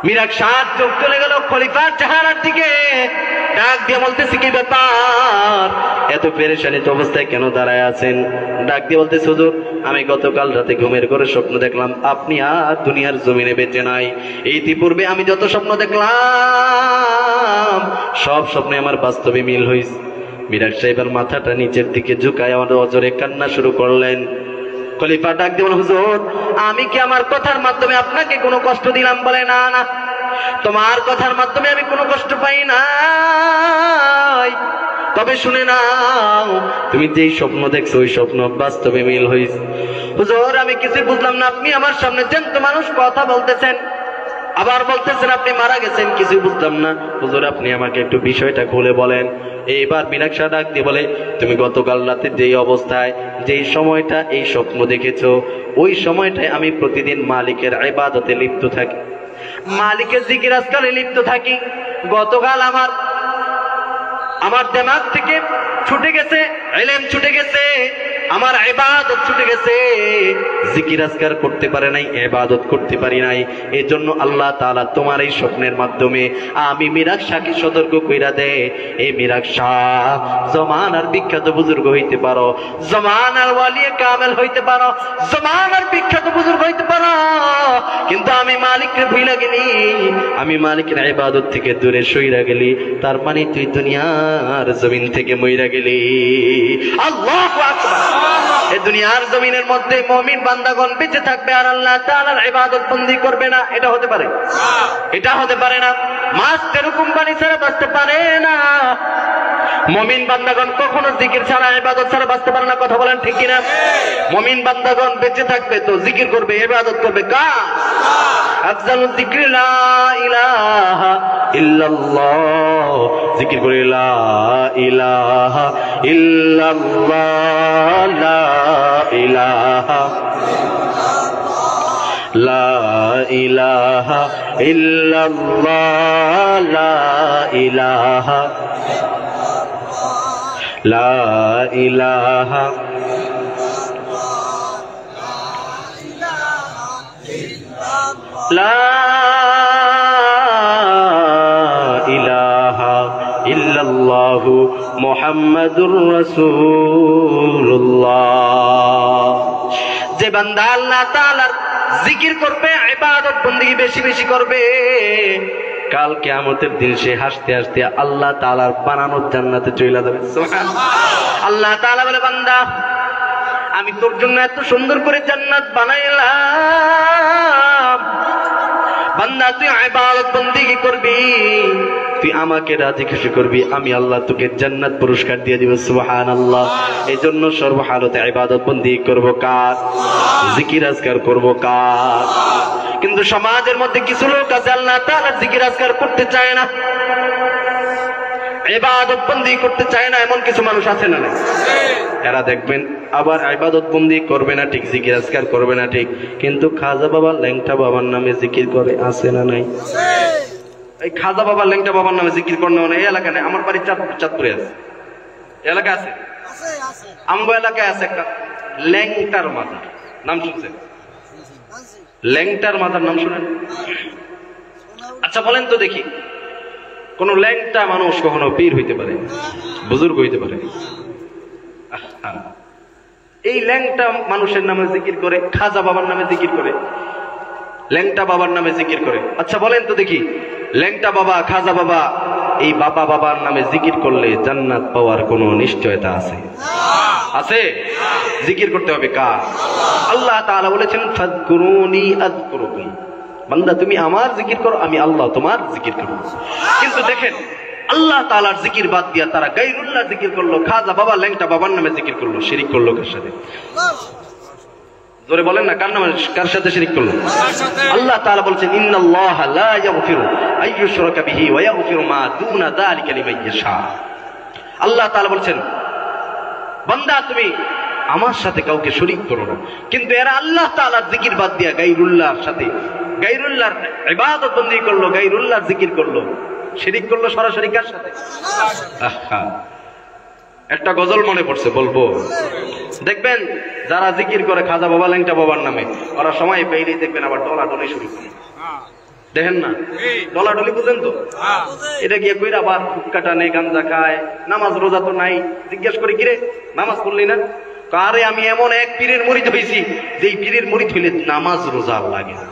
Speaker 1: মিরাজ শাহ চোখ চলে গেল খলিফার চেহারার দিকে, ডাক দিয়ে বলতেছে, কি ব্যাপার, এত পেরেশানিত অবস্থায় কেন দাঁড়ায় আছেন? ডাক দিয়ে বলতেছে, হুজুর, আমি গতকাল রাতে ঘুমের ঘরে স্বপ্ন দেখলাম আপনি আর দুনিয়ার জমিনে বেঁচে নাই। ইতিপূর্বে আমি যত স্বপ্ন দেখলাম সব স্বপ্নে আমার বাস্তবে মিল হয়েছে। মিরাজ সাহেবের মাথাটা নিচের দিকে ঝুঁকায় আমার অজরে কান্না শুরু করলেন। খলিফা ডাক দিয়ে বলল, হুজুর, আমি কি আমার কথার মাধ্যমে আপনাকে কোনো কষ্ট দিলাম? বলে, না না, তোমার কথার মাধ্যমে আমি কোনো কষ্ট পাই নাই, তবে শুনে নাও, তুমি যেই স্বপ্ন দেখছো ওই স্বপ্ন বাস্তবে মিল হয়েছে। হুজুর, আমি কিছু বুঝলাম না, আপনি আমার সামনে জ্যান্ত মানুষ কথা বলতেছেন, আবার বলতেছেন আপনি মারা গেছেন, কিছু বুঝলাম না। হুজুর, আপনি আমাকে একটু বিষয়টা খুলে বলেন। এইবার মিরাজ শাহ ডাক দিয়ে বলে, তুমি গতকাল রাতে যেই অবস্থায় যেই সময়টা এই স্বপ্ন দেখেছো ওই সময়টায় আমি প্রতিদিন মালিকের ইবাদতে লিপ্ত থাকি, মালিকের জিকির আজকারে লিপ্ত থাকি। গতকাল আমার দিমাগ থেকে ছুটে গেছে, ইলম ছুটে গেছে, আমার ইবাদত ছুটে গেছে, জিকির আজকার করতে পারে নাই, ইবাদত করতে পারি নাই। এজন্য আল্লাহ তাআলা তোমার এই স্বপ্নের মাধ্যমে আমি মিরাজ শাহকে সতর্ক কইরা দে, এই মিরাজ শাহ জমানার বিখ্যাত বুজুর্গ হইতে পারো, জমানার ওয়ালিয়ে কামেল হইতে পারো, জমানার বিখ্যাত বুজুর্গ হইতে পারো, কিন্তু আমি মালিককে ভুইলা গেলি, আমি মালিকের ইবাদত থেকে দূরে সইরা গেলি, তার মানে তুই দুনিয়ার জমিন থেকে মইরা গেলি। আল্লাহু আকবার। এই দুনিয়ার জমিনের মধ্যে মুমিন বান্দাগণ বেঁচে থাকবে আর আল্লাহ তাআলার ইবাদত বন্দি করবে না, এটা হতে পারে? এটা হতে পারে না। মাছ এরকম পানি ছাড়া বাঁচতে পারে না। মুমিন বান্দাগণ কখনো জিকির ছাড়া ইবাদত ছাড়া বাঁচতে পারে না, কথা বলেন ঠিক কিনা? মুমিন বান্দাগণ বেঁচে থাকবে তো জিকির করবে, ইবাদত করবে কার? আফজালুল যিকরি লা ইলাহা ইল্লাল্লাহ, জিকির করে লা ইলাহা ইল্লাল্লাহ, লা ইলাহা লা ইলাহা ইল্লাল্লাহ, লা ইলাহা লা ইলাহা লা ইলাহা ইল্লাল্লাহু মুহাম্মাদুর রাসূলুল্লাহ। যে বান্দা আল্লাহ তাআলার জিকির করবে, ইবাদত বندگی বেশি বেশি করবে, কাল কিয়ামতের দিন সে হাসতে হাসতে আল্লাহ তাআলার বানানো জান্নাতে চলে যাবে। সুবহানাল্লাহ। আল্লাহ তাআলা বলে, বান্দা আমি তোর জন্য এত সুন্দর করে জান্নাত বানাইলাম, বান্দা তুই ইবাদত বندگی করবি, তুই আমাকে রাজি খুশি করবি, আমি আল্লাহ তোকে জান্নাত পুরস্কার দিয়ে দিব। সুবহানাল্লাহ। এজন্য সর্বহালতে ইবাদত বندگی করব কার? জিকির আজকার করব কার? কিন্তু সমাজের মধ্যে কিছু লোক আছে আল্লাহ তাআলার জিকির আজকার করতে চায় না, ইবাদত বندگی করতে চায় না, এমন কিছু মানুষ আছে না? এরা দেখবেন আবার ইবাদত বندگی করবে না ঠিক, জিকির আজকার করবে না ঠিক, কিন্তু খাজা বাবা ল্যাংটা বাবার নামে জিকির করে, আছে না নাই? এই খাজা বাবা ল্যাংটা বাবার নামে জিকির করে না, এই এলাকা নেই। আমার বাড়ি চাঁদপুরে আছে, এলাকা আছে, আমগো এলাকায় আছে একটা ল্যাংটার মাজার, নাম শুনছেন? ল্যাংটার মাজার নাম শুনেন? আচ্ছা বলেন তো দেখি, কোন ল্যাংটা মানুষ কখনো পীর হইতে পারে, বুজুর্গ হইতে পারে? এই ল্যাংটা মানুষের নামে জিকির করে, খাজা বাবার নামে জিকির করে, ল্যাংটা বাবার নামে জিকির করে। আচ্ছা বলেন তো দেখি, ল্যাংটা বাবা, খাজা বাবা, এই বাবা বাবার নামে জিকির করলে জান্নাত পাওয়ার কোনো নিশ্চয়তা আছে? আছে? জিকির করতে হবে কার? আল্লাহ তাআলা বলেছেন, ফাযকুরুনি আযকুরুকুম, বান্দা তুমি আমার জিকির করো, আমি আল্লাহ তোমার জিকির করব। কিন্তু দেখেন আল্লাহ তাআলার জিকির বাদ দিয়া তারা গায়রুল্লাহ জিকির করলো, খাজা বাবা ল্যাংটা বাবার নামে জিকির করলো, শিরিক করলো কার সাথে? জোরে বলেন না, কার নামে, কার সাথে শিরিক করলো? আল্লাহ তাআলা বলছেন, ইন্নাল্লাহা লা ইয়াগফিরু আইয়ুশরাকা বিহি ওয়া ইয়াগফিরু মা দুনা যালিকা লিমান ইয়াশা। আল্লাহ তাআলা বলছেন, বান্দা তুমি আমার সাথে কাউকে শরীক করো না। কিন্তু এরা আল্লাহ তাআলার জিকির বাদ দিয়া গায়রুল্লাহর সাথে, গায়রুল্লাহর ইবাদত বندگی করলো, গায়রুল্লাহর জিকির করলো, শিরিক করলো সরাসরি কার সাথে? একটা গজল মনে পড়ছে, বলবো? দেখবেন যারা জিকির করে খাজা বাবা ল্যাংটা বাবার নামে, ওরা সময় পেলেই দেখবেন আবার ডলাডলি শুরু করে। দেখেন না ডলাডলি, বুঝেন তো? এটা গিয়ে কইরা আবার হুক্কা টানে, গাঞ্জা খায়, নামাজ রোজা তো নাই। জিজ্ঞেস করি, কিরে নামাজ পড়লি না? আরে আমি এমন এক পীরের মুরিদ হইছি যে পীরের মুরিদ হইলে নামাজ রোজা লাগে না।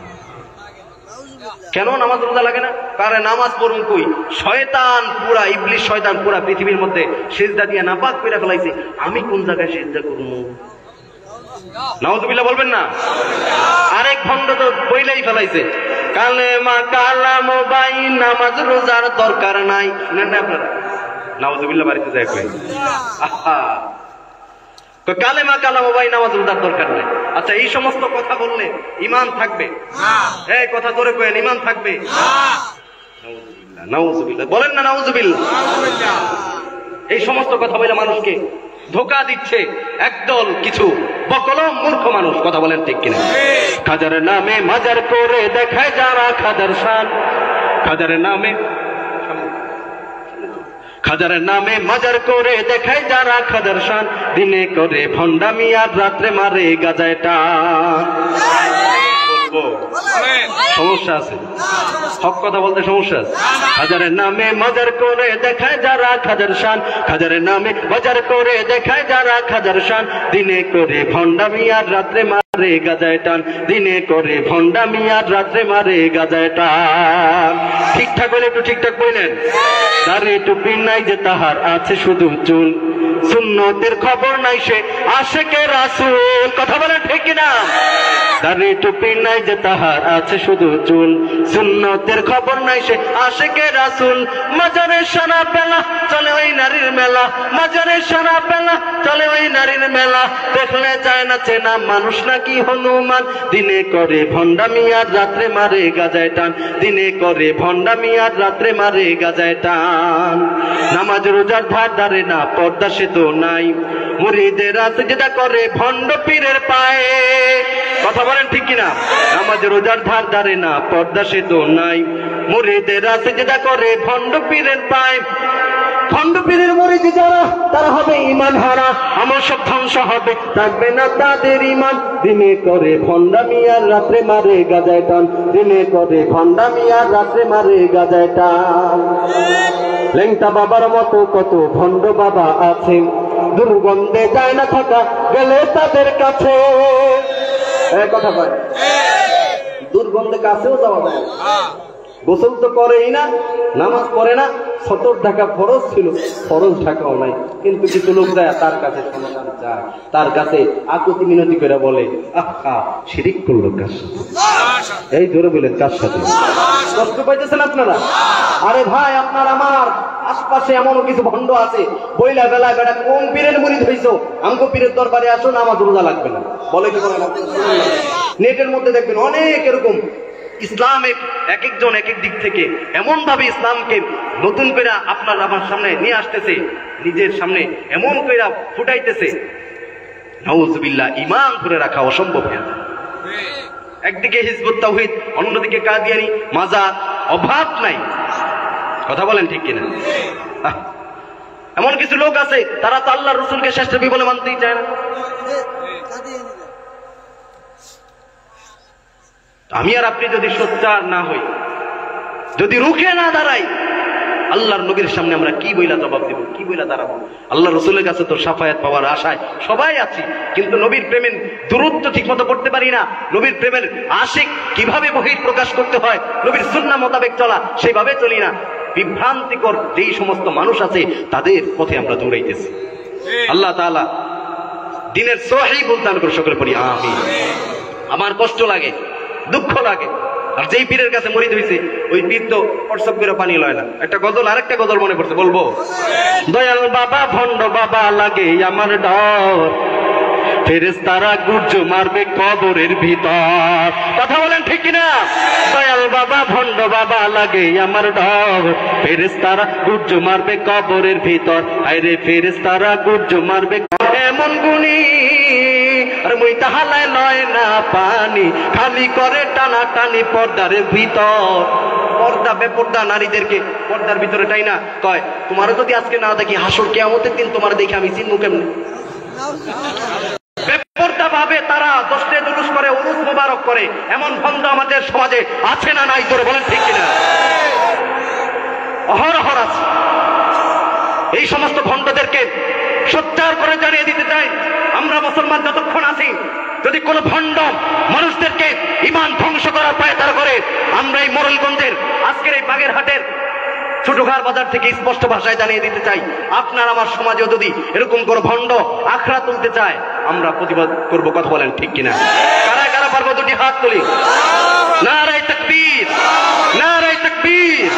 Speaker 1: কেন নামাজ রোজা লাগে না? কারণ নামাজ পড়ুন কই, শয়তান পুরা, ইবলিস শয়তান পুরা পৃথিবীর মধ্যে সিজদা দিয়ে নাপাক করে ফেলাইছে, আমি কোন জায়গায় সিজদা করব? নাউযুবিল্লাহ বলবেন না? আরেক ভণ্ড তো বইলাই ফেলাইছে, কালেমা কালাম বাই নামাজ রোজার দরকার নাই। শুনেন না আপনারা? নাউযুবিল্লাহ বাড়িতে যায় কই, আহা কালেমা কালাম বাই নামাজ রোজার দরকার নাই। আচ্ছা এই সমস্ত কথা বললে ঈমান থাকবে? এই কথা ধরে কইেন, ঈমান থাকবে? নাউযুবিল্লাহ, নাউযুবিল্লাহ বলেন না? নাউযুবিল্লাহ। এই সমস্ত কথা বলে মানুষকে ধোঁকা দিচ্ছে একদল কিছু বকলম মূর্খ মানুষ, কথা বলেন ঠিক কিনা? খাজার নামে মাজার করে দেখায় যারা খাজার শান, খাজার নামে খাজারের নামে মাজার করে দেখায় যারা খাজার শান, দিনে করে ভণ্ডামি আর রাত্রে মারে গাজায় টান। সমস্যা আছে, হক কথা বলতে সমস্যা আছে। খাজারের নামে মাজার করে দেখায় যারা খাজার শান, খাজারের নামে বাজার করে দেখায় যারা খাজার শান, দিনে করে ভণ্ডামি আর রাত্রে মারে গাজায় টান, দিনে করে ভণ্ডামি আর রাত্রে মারে গাজায় টান। ঠিকঠাক বলে একটু ঠিকঠাক বললেন। দাড়ি টুপি নাই যে তাহার আছে শুধু চুল, সুন্নতের খবর নাই সে আশেকে রাসূল। কথা বলেন ঠিক কিনা? দাড়ি টুপি নাই যে তাহার আছে শুধু চুল, সুন্নতের খবর নাই সে আশেকে রাসূল। মাজারে সারা বেলা চলে ওই নারীর মেলা, মাজারে সারা বেলা চলে ওই নারীর মেলা, দেখলে যায় না চেনা মানুষ নাকি হনুমান, দিনে করে ভণ্ডামি আর রাত্রে মারে গাজায় টান, দিনে করে ভণ্ডামি আর রাত্রে মারে গাজায় টান। নামাজ রোজার ধার ধারে না, পর্দা সে তো নাই, মুরিদের রাতে যেটা করে ভণ্ড পীরের পায়ে। কথা বলেন ঠিক কিনা? নামাজ রোজার ধার ধারে না, পর্দা সে তো নাই, মুরিদের রাতে যেটা করে ভণ্ড পীরের পায়ে। ভণ্ড পীরের মুরিদ যারা তারা হবে ঈমান হারা, আমল সব ধ্বংস হবে, থাকবে না তাদের ঈমান, দিনে করে ভণ্ডামি আর রাত্রে মারে গাজায় টান, দিনে করে ভণ্ডামি আর রাত্রে মারে গাজায় টান। লেংটা বাবার মতো কত ভণ্ড বাবা আছে, দুর্গন্ধে যায় না থাকা গেলে তাদের কাছে। কথা কয়, দুর্গন্ধে কাছেও যাওয়া যায়, গোসল তো করেই না, নামাজ পড়ে না, সতর ঢাকা ফরজ ছিল, ফরজ ঢাকাও নাই, কিন্তু কিছু লোক যায় তার কাছে সমাধান চায়, তার কাছে আকুতি মিনতি করে বলে আহা শিরিক করলো কার সাথে। এই জোরে বলেন কার সাথে? কষ্ট পাইতেছেন আপনারা? আরে ভাই, আপনার আমার আশপাশে এমনও কিছু ভণ্ড আছে, বইলা বেলা বেড়া কোন পীরের মুরিদ হইছো, আমগো পীরের দরবারে আসো, নামাজ রোজা লাগবে না বলে কি বলেন? নেটের মধ্যে দেখবেন অনেক এরকম ইসলামের এক একজন এক এক দিক থেকে এমন ভাবে ইসলামকে নতুন করে আপনার আমার সামনে নিয়ে আসতেছে, নিজের সামনে এমন করে ফুটাইতেছে, নাউজুবিল্লাহ, ঈমান ধরে রাখা অসম্ভব হয়ে যায়। একদিকে হিজবুত তাওহীদ, অন্যদিকে কাদিয়ানী, মাজার, অভাব নাই। কথা বলেন ঠিক কিনা? এমন কিছু লোক আছে তারা তো আল্লাহর রাসূলকে শ্রেষ্ঠ নবী বলে মানতেই চায় না। আমি আর আপনি যদি সোচ্চার না হই, যদি রুখে না দাঁড়াই, আল্লাহর নবীর সামনে আমরা কি বইলা জবাব দেব, কি বইলা দাঁড়াবো? আল্লাহ রসুলের কাছে তো সাফায়াত পাওয়ার আশায় সবাই আছি, কিন্তু নবীর প্রেমের দূরত্ব ঠিক মতো পড়তে পারি না। নবীর প্রেমের আশিক কিভাবে বহির প্রকাশ করতে হয়, নবীর সুন্নাহ মোতাবেক চলা সেইভাবে চলি না। বিভ্রান্তিকর যেই সমস্ত মানুষ আছে তাদের পথে আমরা দৌড়াইতেছি। আল্লাহ তাআলা দিনের সহিহ বুঝ দান করে সকলে পড়ি আমিন। আমার কষ্ট লাগে, দুঃখ লাগে, আর যেই পীরের কাছে মুরিদ হইছে ওই পীর তো প্রসব করে পানি লয় না। একটা গজল, আরেকটা গজল মনে পড়ছে, বলবো? দয়াল বাবা ভণ্ড বাবা লাগে আমার ডর, ফেরেশতারা গুর্জ মারবে কবরের ভিতর। কথা বলেন ঠিক কিনা? দয়াল বাবা ভণ্ড বাবা লাগে আমার ডর, ফেরেশতারা গুর্জ মারবে কবরের ভিতর। আরে ফেরেশতারা গুর্জ মারবে এমন গুণী, আর মই তাহালায় লয় না পানি, খালি করে টানা টানি পর্দার ভিতর। পর্দা বেপর্দা নারীদেরকে পর্দার ভিতরে টাই না, কয় তোমারও যদি আজকে না দেখি হাসর কিয়ামতের দিন তোমার দেখে আমি চিনবো কেমনে? বেপর্দা ভাবে তারা দশটা জুলুস করে, উরুস মোবারক করে, এমন ভণ্ড আমাদের সমাজে আছে না নাই? তোরে বলেন ঠিক কিনা? অহরহ আছে। এই সমস্ত ভণ্ডদেরকে সোচ্চার করে জানিয়ে দিতে চাই, আমরা মুসলমান যতক্ষণ আছি, যদি কোন ভণ্ড মানুষদেরকে ঈমান ধ্বংস করার পায়তারা করে, আমরা এই মোরেলগঞ্জের আজকের এই বাগেরহাটের ছোটঘাট বাজার থেকে স্পষ্ট ভাষায় জানিয়ে দিতে চাই, আপনার আমার সমাজেও যদি এরকম কোন ভণ্ড আখড়া তুলতে চায়, আমরা প্রতিবাদ করব। কথা বলেন ঠিক কিনা? কারা কারা পারবো? দুটি হাত তুলি। নারায়ে তাকবীর, নারায়ে তাকবীর।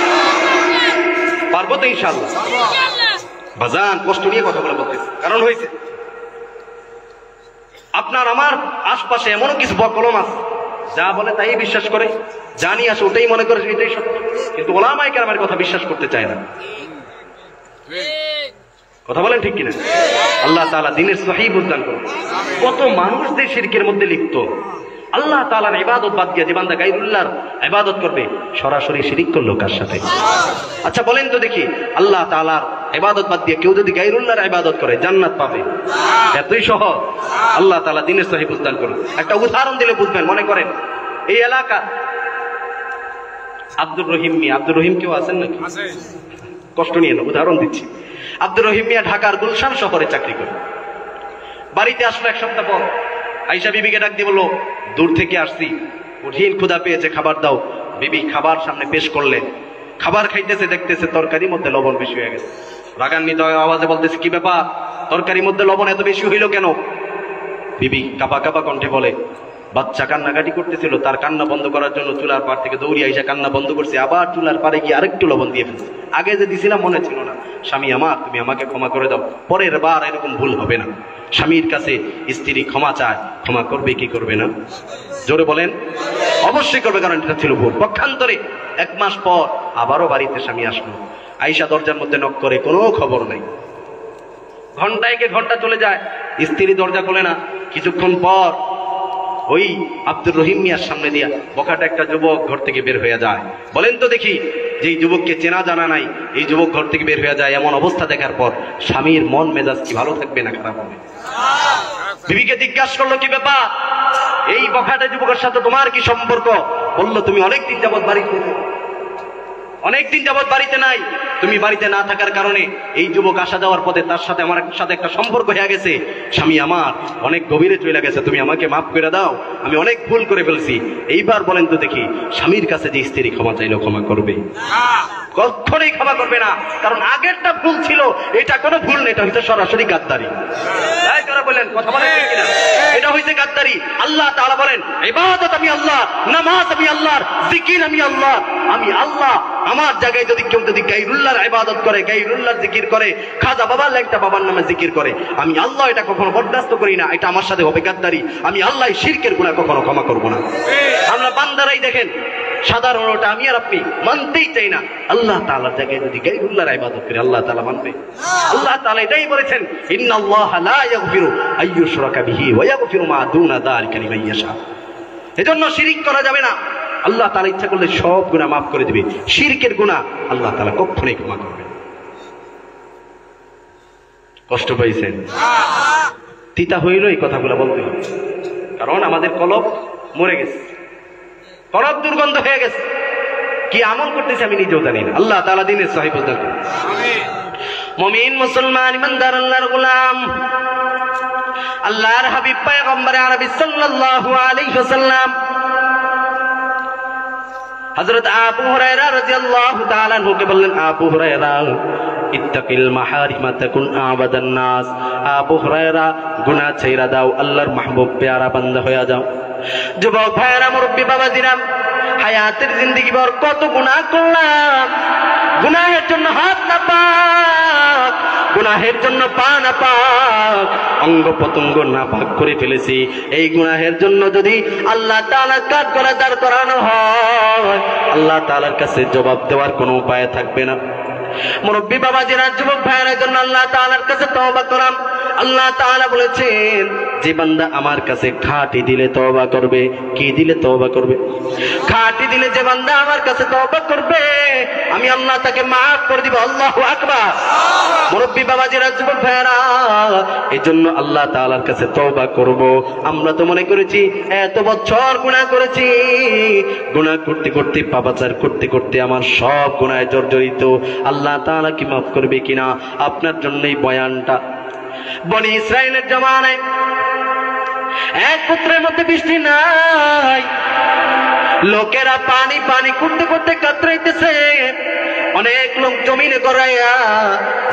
Speaker 1: পারবো তো ইনশাআল্লাহ? বাজান কষ্ট নিয়ে কথা বলতেছি, কারণ হয়েছে আপনার আমার আশপাশে এমনও কিছু বকলম আছে, যা বলে তাই বিশ্বাস করে, জানি আসে ওটাই মনে করে এটাই সত্য, কিন্তু ওলামায়ে কেরামের কথা বিশ্বাস করতে চায় না। কথা বলেন ঠিক কিনা? আল্লাহ তাআলা দ্বীনের সহিহ বুঝদান করুন। কত মানুষদের শিরকের মধ্যে লিপ্ত, আল্লাহ তাআলার ইবাদত বাদ দিয়ে যে বান্দা গায়রুল্লাহর ইবাদত করবে, সরাসরি শিরিক করলো কার সাথে? আচ্ছা বলেন তো দেখি, আল্লাহ তাআলার ইবাদত বাদ দিয়ে কেউ যদি গায়রুল্লাহর ইবাদত করে জান্নাত পাবে, এতই সহজ। আল্লাহ তাআলা দ্বীনের সহিহ বুঝদান করুন। একটা উদাহরণ দিলে বুঝবেন। মনে করেন এই এলাকা আব্দুর রহিম মিয়া, আব্দুর রহিম কেউ আছেন নাকি? কষ্ট নিয়ে না, উদাহরণ দিচ্ছি। আব্দুর রহিম মিয়া ঢাকার গুলশান শহরে চাকরি করে। বাড়িতে আসলো এক সপ্তাহ পর, আয়েশা বিবিকে ডাক দিয়ে বলল, দূর থেকে আসছি, কঠিন ক্ষুধা পেয়েছে, খাবার দাও। বিবি খাবার সামনে পেশ করলেন। খাবার খাইতেছে, দেখতেছে তরকারির মধ্যে লবণ বেশি হয়ে গেছে। রাগান্বিত আওয়াজে বলতেছে, কি ব্যাপার, তরকারির মধ্যে লবণ এত বেশি হইল কেন? বিবি কাঁপা কাঁপা কণ্ঠে বলে, বাচ্চা কান্নাকাটি করতেছিল, তার কান্না বন্ধ করার জন্য চুলার পাড় থেকে দৌড়িয়ে আইসা কান্না বন্ধ করছে, আবার চুলার পাড়ে গিয়ে আরেকটু লবণ দিয়ে ফেলছে। আগে যে দিছিলাম মনে ছিল না। স্বামী আমার, তুমি আমাকে ক্ষমা করে দাও, পরের বার এরকম ভুল হবে না। স্বামীর কাছে স্ত্রী ক্ষমা চায়, ক্ষমা করবে কি করবে না? জোরে বলেন। অবশ্যই করবে, কারণ এটা ছিল ভুল। পক্ষান্তরে 1 মাস পর আবারও বাড়িতে স্বামী আসলো। আয়েশা দরজার মধ্যে নক করে, কোনো খবর নাই। ঘন্টা চলে যায়, স্ত্রী দরজা খোলে না। কিছুক্ষণ পর ওই আব্দুর রহিম মিয়ার সামনে দিয়া বখাটা একটা যুবক ঘর থেকে বের হয়ে যায়। বলেন তো দেখি, যেই যুবককে চেনা জানা নাই, এই যুবক ঘর থেকে বের হয়ে যায়, এমন অবস্থা দেখার পর স্বামীর মন মেজাজ কি ভালো থাকবে না খারাপ হবে? বিবিকে জিজ্ঞাসা করলো, কি ব্যাপার, এই বখাটা যুবকের সাথে তোমার কি সম্পর্ক? বললো, তুমি অনেকদিন যাবৎ বাড়িতে নাই। তুমি বাড়িতে না থাকার কারণে এই যুবক আসা যাওয়ার পথে তার সাথে আমার সাথে একটা সম্পর্ক হয়ে গেছে। স্বামী আমার অনেক গভীরে চলে গেছে, তুমি আমাকে মাফ করে দাও, আমি অনেক ভুল করে ফেলছি। এইবার বলেন তো দেখি, স্বামীর কাছে যে স্ত্রী ক্ষমা চাইলো ক্ষমা করবে? কখনোই ক্ষমা করবে না, কারণ আগেরটা ভুল ছিল, এটা কোনো ভুল না, এটা হইতে সরাসরি গাদ্দারি। বলেন, কথা বলেন কিনা? এটা হইতে গাদ্দারি। আল্লাহ তাআলা বলেন, ইবাদত আমি আল্লাহ, নামাজ আমি আল্লাহর, জিকির আমি আল্লাহ। আমি আল্লাহ, আমার জায়গায় যদি কেউ গায়রুল্লাহর ইবাদত করে, গায়রুল্লাহর জিকির করে, খাজা বাবা ল্যাংটা বাবার নামে জিকির করে, আমি আল্লাহ এটা কখনো বরদাস্ত করি না। এটা আমার সাথে হবে গাদ্দারি। আমি আল্লাহ শিরকের গুনাহ কখনো ক্ষমা করব না। আমরা বান্দারাই দেখেন, সাধারণত আমি আর আপনি মানতেই চাই না। আল্লাহ তাআলার জায়গায় যদি গায়রুল্লাহর ইবাদত করে, আল্লাহ তাআলা মানবে? আল্লাহ তাআলা এটাই বলেছেন, ইন্নাল্লাহা লা ইয়াগফিরু আইয়ুশরাকা বিহি ওয়া ইয়াগফিরু মা দুনা যালিকা লিমান ইয়াশা। এজন্য শিরক করা যাবে না। আল্লাহ তাআলা ইচ্ছা করলে সব গুনাহ মাফ করে দিবে, শিরকের গুনাহ আল্লাহ তাআলা কখনোই ক্ষমা করবে না। কষ্ট পাইছেন? তিতা হইল এই কথাগুলো বলতে হবে, কারণ আমাদের কলব মরে গেছে, কলব দুর্গন্ধ হয়ে গেছে। কি আমল করতেছে আমি নিজেও জানি না। আল্লাহ তাআলা দ্বীনের সহিহ বুঝদান করুন। মুমিন মুসলমান ইমানদার আল্লাহর গোলাম, আল্লাহর হাবিব পয়গম্বর আরবি সাল্লাল্লাহু আলাইহি ওয়াসাল্লাম হযরত আবু হুরায়রা রাদিয়াল্লাহু তাআলা আনহুকে বললেন, আবু হুরায়রা ইত্তাকিল মাহারিমা তাকুন আবাদান নাস। আবু হুরায়রা, গুনাহ ছাইরা দাও, আল্লাহর মাহবুব প্যারা বান্দা হয়ে যাও। যুবক ভাইরা, মুরব্বী বাবাজিরা, হায়াতের জিন্দেগি ভর কত গুনাহ করলাম, গুনাহের জন্য হাত না পাক, গুনাহের জন্য পা না পাক, অঙ্গ প্রত্যঙ্গ না পাক করে ফেলেছি। এই গুনাহের জন্য যদি আল্লাহ তাআলার কাঠ গড়ায় দাঁড় করানো হয়, আল্লাহ তাআলার কাছে জবাব দেওয়ার কোনো উপায় থাকবে না। মুরব্বী বাবাজিরা, যুবক ভাইয়ের জন্য আল্লাহ তাআলার কাছে তওবা করাম। আল্লাহ তাআলা বলেছেন, যে বান্দা আমার কাছে খাঁটি দিলে তওবা করবে। কি দিলে তওবা করবে? খাঁটি দিলে যে বান্দা আমার কাছে তওবা করবে, আমি আল্লাহ তাকে মাফ করে দিব। আল্লাহু আকবার। মুরব্বী বাবাজিরা, যুবক ভাইয়েরা, এই জন্য আল্লাহ তাআলার কাছে তওবা করব। আমরা তো মনে করেছি এত বছর গুনাহ করেছি, গুনাহ করতে করতে, পাপাচার করতে করতে আমার সব গুনাহে জর্জরিত, আল্লাহ তাআলা কি মাফ করবে কিনা? আপনার জন্যই বয়ানটা। বনি ইসরাইলের জমানায় এক পুত্রের মধ্যে বৃষ্টি নাই, লোকেরা পানি পানি করতে করতে কাতরাইতেছে। অনেক লোক জমিনে গড়াইয়া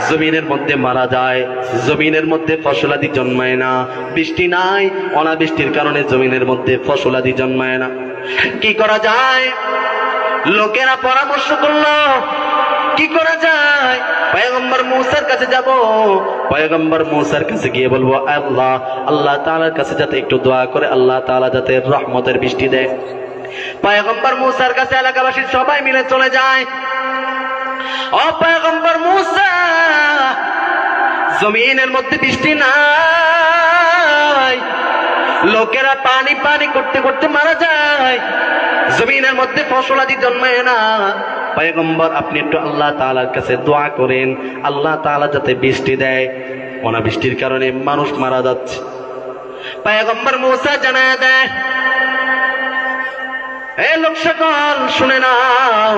Speaker 1: জমিনের মধ্যে মারা যায়, জমিনের মধ্যে ফসলাদি জন্মায় না। বৃষ্টি নাই, অনাবৃষ্টির কারণে জমিনের মধ্যে ফসলাদি জন্মায় না। কি করা যায়? লোকেরা পরামর্শ করলো, কি করা যায়? পয়গম্বর মূসার কাছে যাব। পয়গম্বর মূসার কাছে গিয়ে বলবো, আল্লাহ তাআলার কাছে যাতে একটু দোয়া করে আল্লাহ তাআলা যাতে রহমতের বৃষ্টি দেয়। পয়গম্বর মূসার কাছে এলাকাবাসী সবাই মিলে চলে যায়। ও পয়গম্বর মূসা, জমিনের মধ্যে বৃষ্টি নাই, লোকেরা পানি পানি করতে করতে মারা যায়, জমিনের মধ্যে ফসলাদি জন্মায় না। পয়গম্বর আপনি একটু আল্লাহ তাআলার কাছে দোয়া করেন, আল্লাহ তাআলা যাতে বৃষ্টি দেয়, অনাবৃষ্টির কারণে মানুষ মারা যাচ্ছে। পয়গম্বর মূসা জানায়া দেয়, এ লোক সকল শুনে নাও,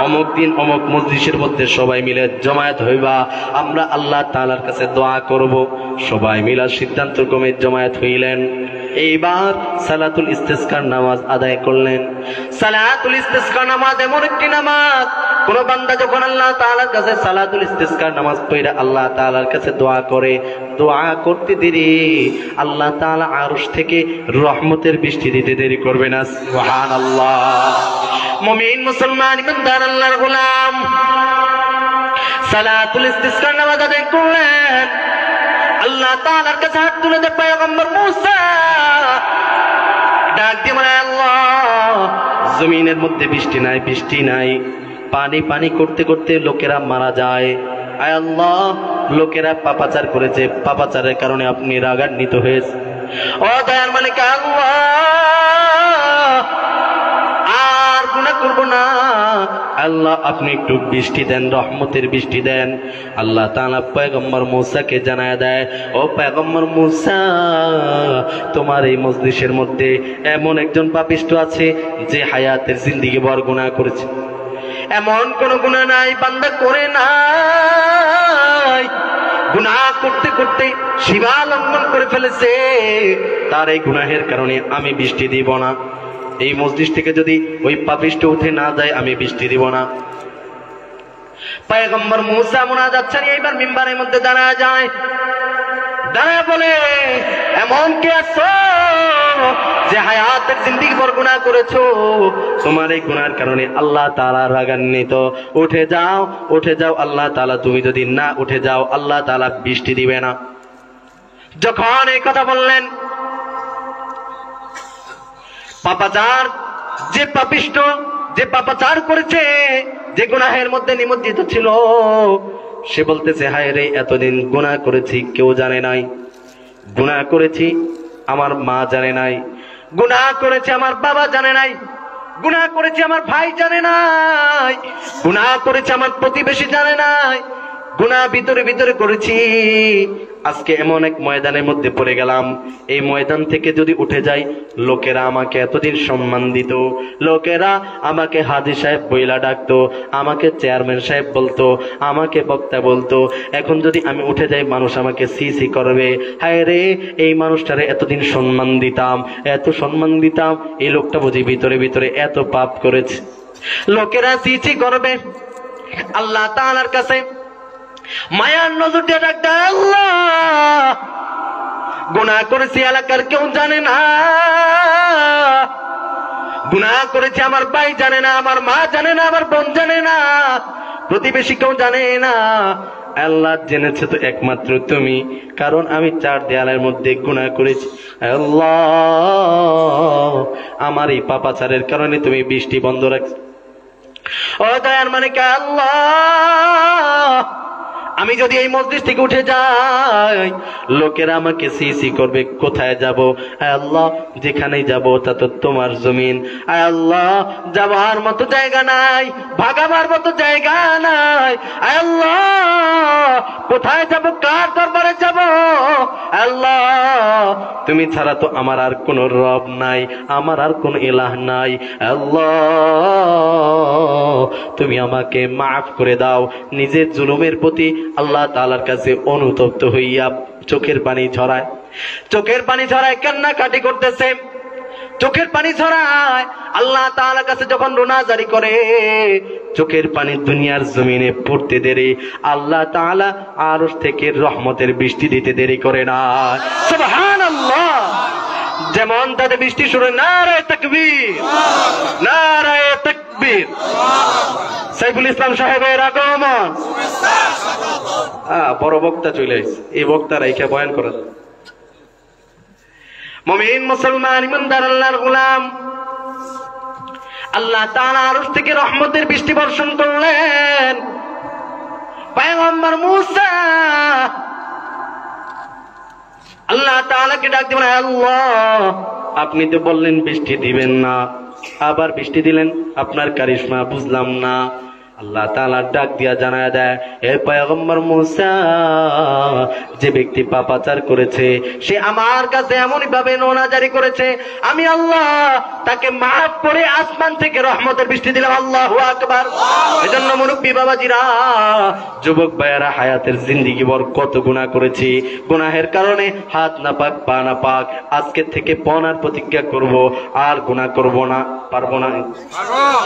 Speaker 1: অমুক দিন অমুক মজলিসের মধ্যে সবাই মিলে জমায়েত হইবা, আমরা আল্লাহ তাআলার কাছে দোয়া করব। সবাই মিলে সিদ্ধান্ত ক্রমে জমায়েত হইলেন। এইবার সালাতুল ইস্তিসকার নামাজ আদায় করলেন। সালাতুল ইস্তিসকার নামাজ এমন একটি নামাজ, কোন বান্দা যখন আল্লাহ তাআলার কাছে সালাতুল ইস্তিসকার নামাজ পড়ে আল্লাহ তাআলার কাছে দোয়া করে, দোয়া করতে দেরি আল্লাহ তাআলা আরশ থেকে রহমতের বৃষ্টি দিতে দেরি করবে না। সুবহানাল্লাহ। মুমিন মুসলমান ইমানদার আল্লাহর গোলাম সালাতুল ইস্তিসকার নামাজ আদায় করলেন। আল্লাহ তাআলার কাছে হাত তুলে দেয় পয়গম্বর মূসা, ডাক দিয়ে বলে, আল্লাহ জমিনের মধ্যে বৃষ্টি নাই, বৃষ্টি নাই, পানি পানি করতে করতে লোকেরা মারা যায়। আয় আল্লাহ, লোকেরা পাপাচার করেছে, পাপাচারের কারণে আপনি রাগান্বিত হয়েছে। ও দয়ার মালিক আল্লাহ, আর গুনাহ করব না, আল্লাহ আপনি একটু বৃষ্টি দেন, রহমতের বৃষ্টি দেন। আল্লাহ তাআলা পয়গম্বর মূসাকে জানায় দেয়, ও পয়গম্বর মূসা, তোমার এই মজলিসের মধ্যে এমন একজন পাপিষ্ঠ আছে যে হায়াতের জিন্দেগি ভর গুনাহ করেছে। এমন কোন গুনাহ নাই বান্দা করে নাই, গুনাহ করতে করতে সীমা লঙ্ঘন করে ফেলেছে, তার এই গুনাহের কারণে আমি বৃষ্টি দিব না। এই মজলিস থেকে যদি ওই পাপিষ্ঠ উঠে না যায় আমি বৃষ্টি দিব না। পয়গম্বর মূসা মুনাজাত ছাড়িয়ে এইবার মিম্বারের মধ্যে দাঁড়ায় যায়, দাঁড়ায় বলে, এমন কে আছো যে হায়াতের জিন্দেগি ভর গুনাহ করেছো, তোমার এই গুনাহের কারণে আল্লাহ তাআলা রাগান্বিত, উঠে যাও, উঠে যাও, আল্লাহ তাআলা তুমি যদি না উঠে যাও আল্লাহ তাআলা বৃষ্টি দিবে না। যখন এই কথা বললেন, পাপাচার যে পাপিষ্ঠ, যে পাপাচার করেছে, যে গুনাহের মধ্যে নিমজ্জিত ছিল, সে বলতেছে, হায় রে, এতদিন গুনাহ করেছি কেউ জানে নাই, গুনাহ করেছি আমার মা জানে নাই, গুনাহ করেছে আমার বাবা জানে নাই, গুনাহ করেছে আমার ভাই জানে নাই, গুনাহ করেছে আমার প্রতিবেশী জানে নাই, গুনাহ ভিতরে ভিতরে করেছি। আজকে এমন এক ময়দানের মধ্যে পড়ে গেলাম, এই ময়দান থেকে যদি উঠে যাই, লোকেরা আমাকে এতদিন সম্মান দিত, লোকেরা আমাকে হাজী সাহেব বইলা ডাকতো, আমাকে চেয়ারম্যান সাহেব বলতো, আমাকে বক্তা বলতো, এখন যদি আমি উঠে যাই মানুষ আমাকে সি সি করবে। হায় রে, এই মানুষটারে এতদিন সম্মান দিতাম, এত সম্মান দিতাম, এই লোকটা বুঝি ভিতরে ভিতরে এত পাপ করেছে, লোকেরা সি সি করবে। আল্লাহ তাআলার কাছে মায়ার নজর দিয়ে ডাক দেয়, আল্লাহ গুনাহ করেছি এলাকার কেউ জানে না, গুনাহ করেছি আমার ভাই জানে না, আমার মা জানে না, আমার বোন জানে না, প্রতিবেশী কেউ জানে না, আল্লাহ জেনেছে তো একমাত্র তুমি, কারণ আমি চার দেয়ালের মধ্যে গুনাহ করেছি। আল্লাহ আমার এই পাপাচারের কারণে তুমি বৃষ্টি বন্ধ রাখছো। ও দয়ার মালিক আল্লাহ, আমি যদি এই মজলিস থেকে উঠে যাই লোকেরা আমাকে সিসি করবে, কোথায় যাব? আয় আল্লাহ, যেখানেই যাব তা তো তোমার জমিন। আয় আল্লাহ, যাবার মতো জায়গা নাই, ভাগাবার মতো জায়গা নাই। আয় আল্লাহ, কোথায় যাব, কার দরবারে যাব? আল্লাহ, তুমি ছাড়া তো আমার আর কোন রব নাই, আমার আর কোন ইলাহ নাই। আল্লাহ, তুমি আমাকে মাফ করে দাও। নিজের জুলুমের প্রতি আল্লাহ তাআলার কাছে অনুতপ্ত হইয়া চোখের পানি ঝরায়, চোখের পানি ঝরায়, কান্নাকাটি করতেছে, চোখের পানি ঝরায়। আল্লাহ তাআলার কাছে যখন রোনা জারি করে, চোখের পানি দুনিয়ার জমিনে পড়তে দেরি, আল্লাহ তাআলা আরশ থেকে রহমতের বৃষ্টি দিতে দেরি করে না। সুবহানাল্লাহ। যেমন তাদের বৃষ্টি শুরু, নারায়ে তাকবীর, নারায়ে তাকবীর। সাইফুল ইসলাম সাহেবের আগমন। বড় বক্তা চলে আসছে, এই বক্তা রাইখা বয়ান করে। মুমিন মুসলমান ইমানদার আল্লাহর গোলাম, আল্লাহ তাআলা আরশ থেকে রহমতের বৃষ্টি বর্ষণ করলেন। পয়গম্বর মূসা আল্লাহ তাআলাকে ডাক দিলেন, আল্লাহ আপনি তো বললেন বৃষ্টি দিবেন না, আবার বৃষ্টি দিলেন, আপনার কারিশমা বুঝলাম না। আল্লাহ তাআলা ডাক দিয়া জানায় দেয়, হে পয়গম্বর মুসা, যে ব্যক্তি পাপাচার করেছে সে আমার কাছে এমনই ভাবে নোনাজারি করেছে, আমি আল্লাহ তাকে মাফ করে আসমান থেকে রহমতের বৃষ্টি দিলাম। আল্লাহু আকবার। এজন্য মুরব্বী বাবাজিরা, যুবক ভাইয়েরা, হায়াতের জিন্দেগি ভর কত গুনাহ করেছি, গুনাহের কারণে হাত না পাক পা না পাক, আজকে থেকে পনার প্রতিজ্ঞা করব আর গুনাহ করব না। পারবো না?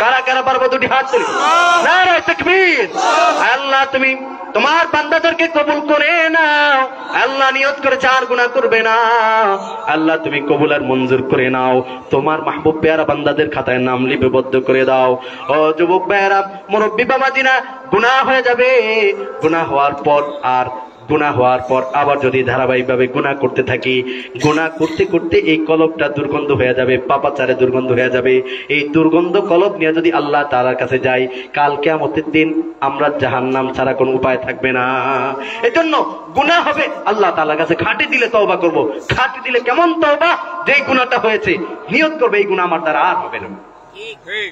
Speaker 1: কারা কারা পারবো? দুটি হাত তুলি। নারে তাকবীর। আল্লাহ তুমি তোমার বান্দাদেরকে কবুল করে নাও। আল্লাহ নিয়ত করেছে আর গুনাহ করবে না। আল্লাহ তুমি কবুল আর মঞ্জুর করে নাও। তোমার মাহবুব পেয়ারা বান্দাদের খাতায় নাম লিপিবদ্ধ করে দাও। ও যুবক ভাইয়েরা, মুরব্বী বাবাজিরা, গুনাহ হয়ে যাবে। গুনাহ হওয়ার পর আবার যদি ধারাবাহিকভাবে গুনাহ করতে থাকি, গুনাহ করতে করতে এই কলবটা দুর্গন্ধ হয়ে যাবে, পাপাচারে দুর্গন্ধ হয়ে যাবে। এই দুর্গন্ধ কলব নিয়ে যদি আল্লাহ তাআলার কাছে যাই, কাল কিয়ামতের দিন আমরা জাহান্নাম ছাড়া কোনো উপায় থাকবে না। এজন্য গুনাহ হবে, আল্লাহ তাআলার কাছে খাঁটি দিলে তওবা করব। খাঁটি দিলে কেমন তওবা? যেই গুনাহটা হয়েছে নিয়ত করবে এই গুনাহ আমার দ্বারা আর হবে না।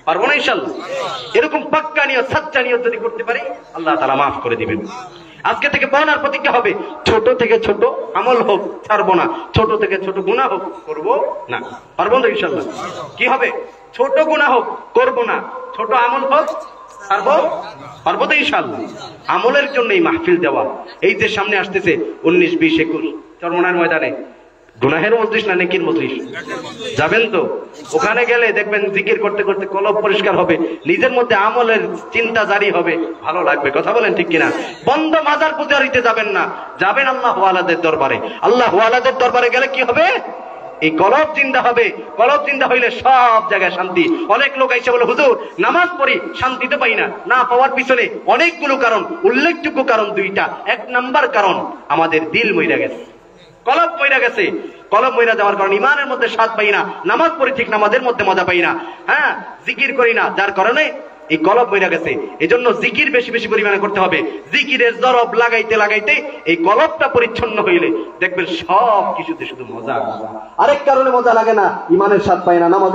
Speaker 1: পারবো না ইনশাআল্লাহ? এরকম পাক্কা নিয়ত, সাচ্চা নিয়ত যদি করতে পারি, আল্লাহ তাআলা মাফ করে দিবেন। আজকে থেকে পনার প্রতিজ্ঞা হবে, ছোট থেকে ছোট আমল হোক ছাড়বো না, ছোট থেকে ছোট গুনাহ হোক করবো না। পারবো না ইনশাআল্লাহ? কি হবে? ছোট গুনাহ হোক করবো না, ছোট আমল হোক ছাড়বো। পারবো তো ইনশাআল্লাহ? আমলের জন্য এই মাহফিল দেওয়া। এই যে সামনে আসতেছে 19, 20, 21 চরমনার ময়দানে, গুনাহের মজলিস না নেকির মজলিস? যাবেন তো? ওখানে গেলে দেখবেন জিকির করতে করতে কলব পরিষ্কার হবে, নিজের মধ্যে আমলের চিন্তা জারি হবে, ভালো লাগবে। কথা বলেন ঠিক কিনা? বন্ধ মাজার পূজারিতে যাবেন না, যাবেন আল্লাহ ওয়ালাদের দরবারে। আল্লাহ ওয়ালাদের দরবারে গেলে কি হবে? এই কলব জিন্দা হবে। কলব জিন্দা হইলে সব জায়গায় শান্তি। অনেক লোক এসে বলে, হুজুর নামাজ পড়ি শান্তিতে পাই না। না পাওয়ার পিছনে অনেকগুলো কারণ, উল্লেখযোগ্য কারণ দুইটা। এক নাম্বার কারণ, আমাদের দিল মইরা গেছে, কলব মইরা গেছে। কলব মইরা যাওয়ার কারণে ইমানের মধ্যে স্বাদ পাই না, নামাজ পড়ি ঠিক নামাজের মধ্যে মজা পাই না, হ্যাঁ জিকির করি না, যার কারণে এই কলব মইরা গেছে। এজন্য জিকির বেশি বেশি পরিমাণে করতে হবে। জিকিরের জরব লাগাইতে লাগাইতে এই কলবটা পরিচ্ছন্ন হইলে দেখবেন সব কিছুতে শুধু মজা। আরেক কারণে মজা লাগে না, ইমানের স্বাদ পাই না, নামাজ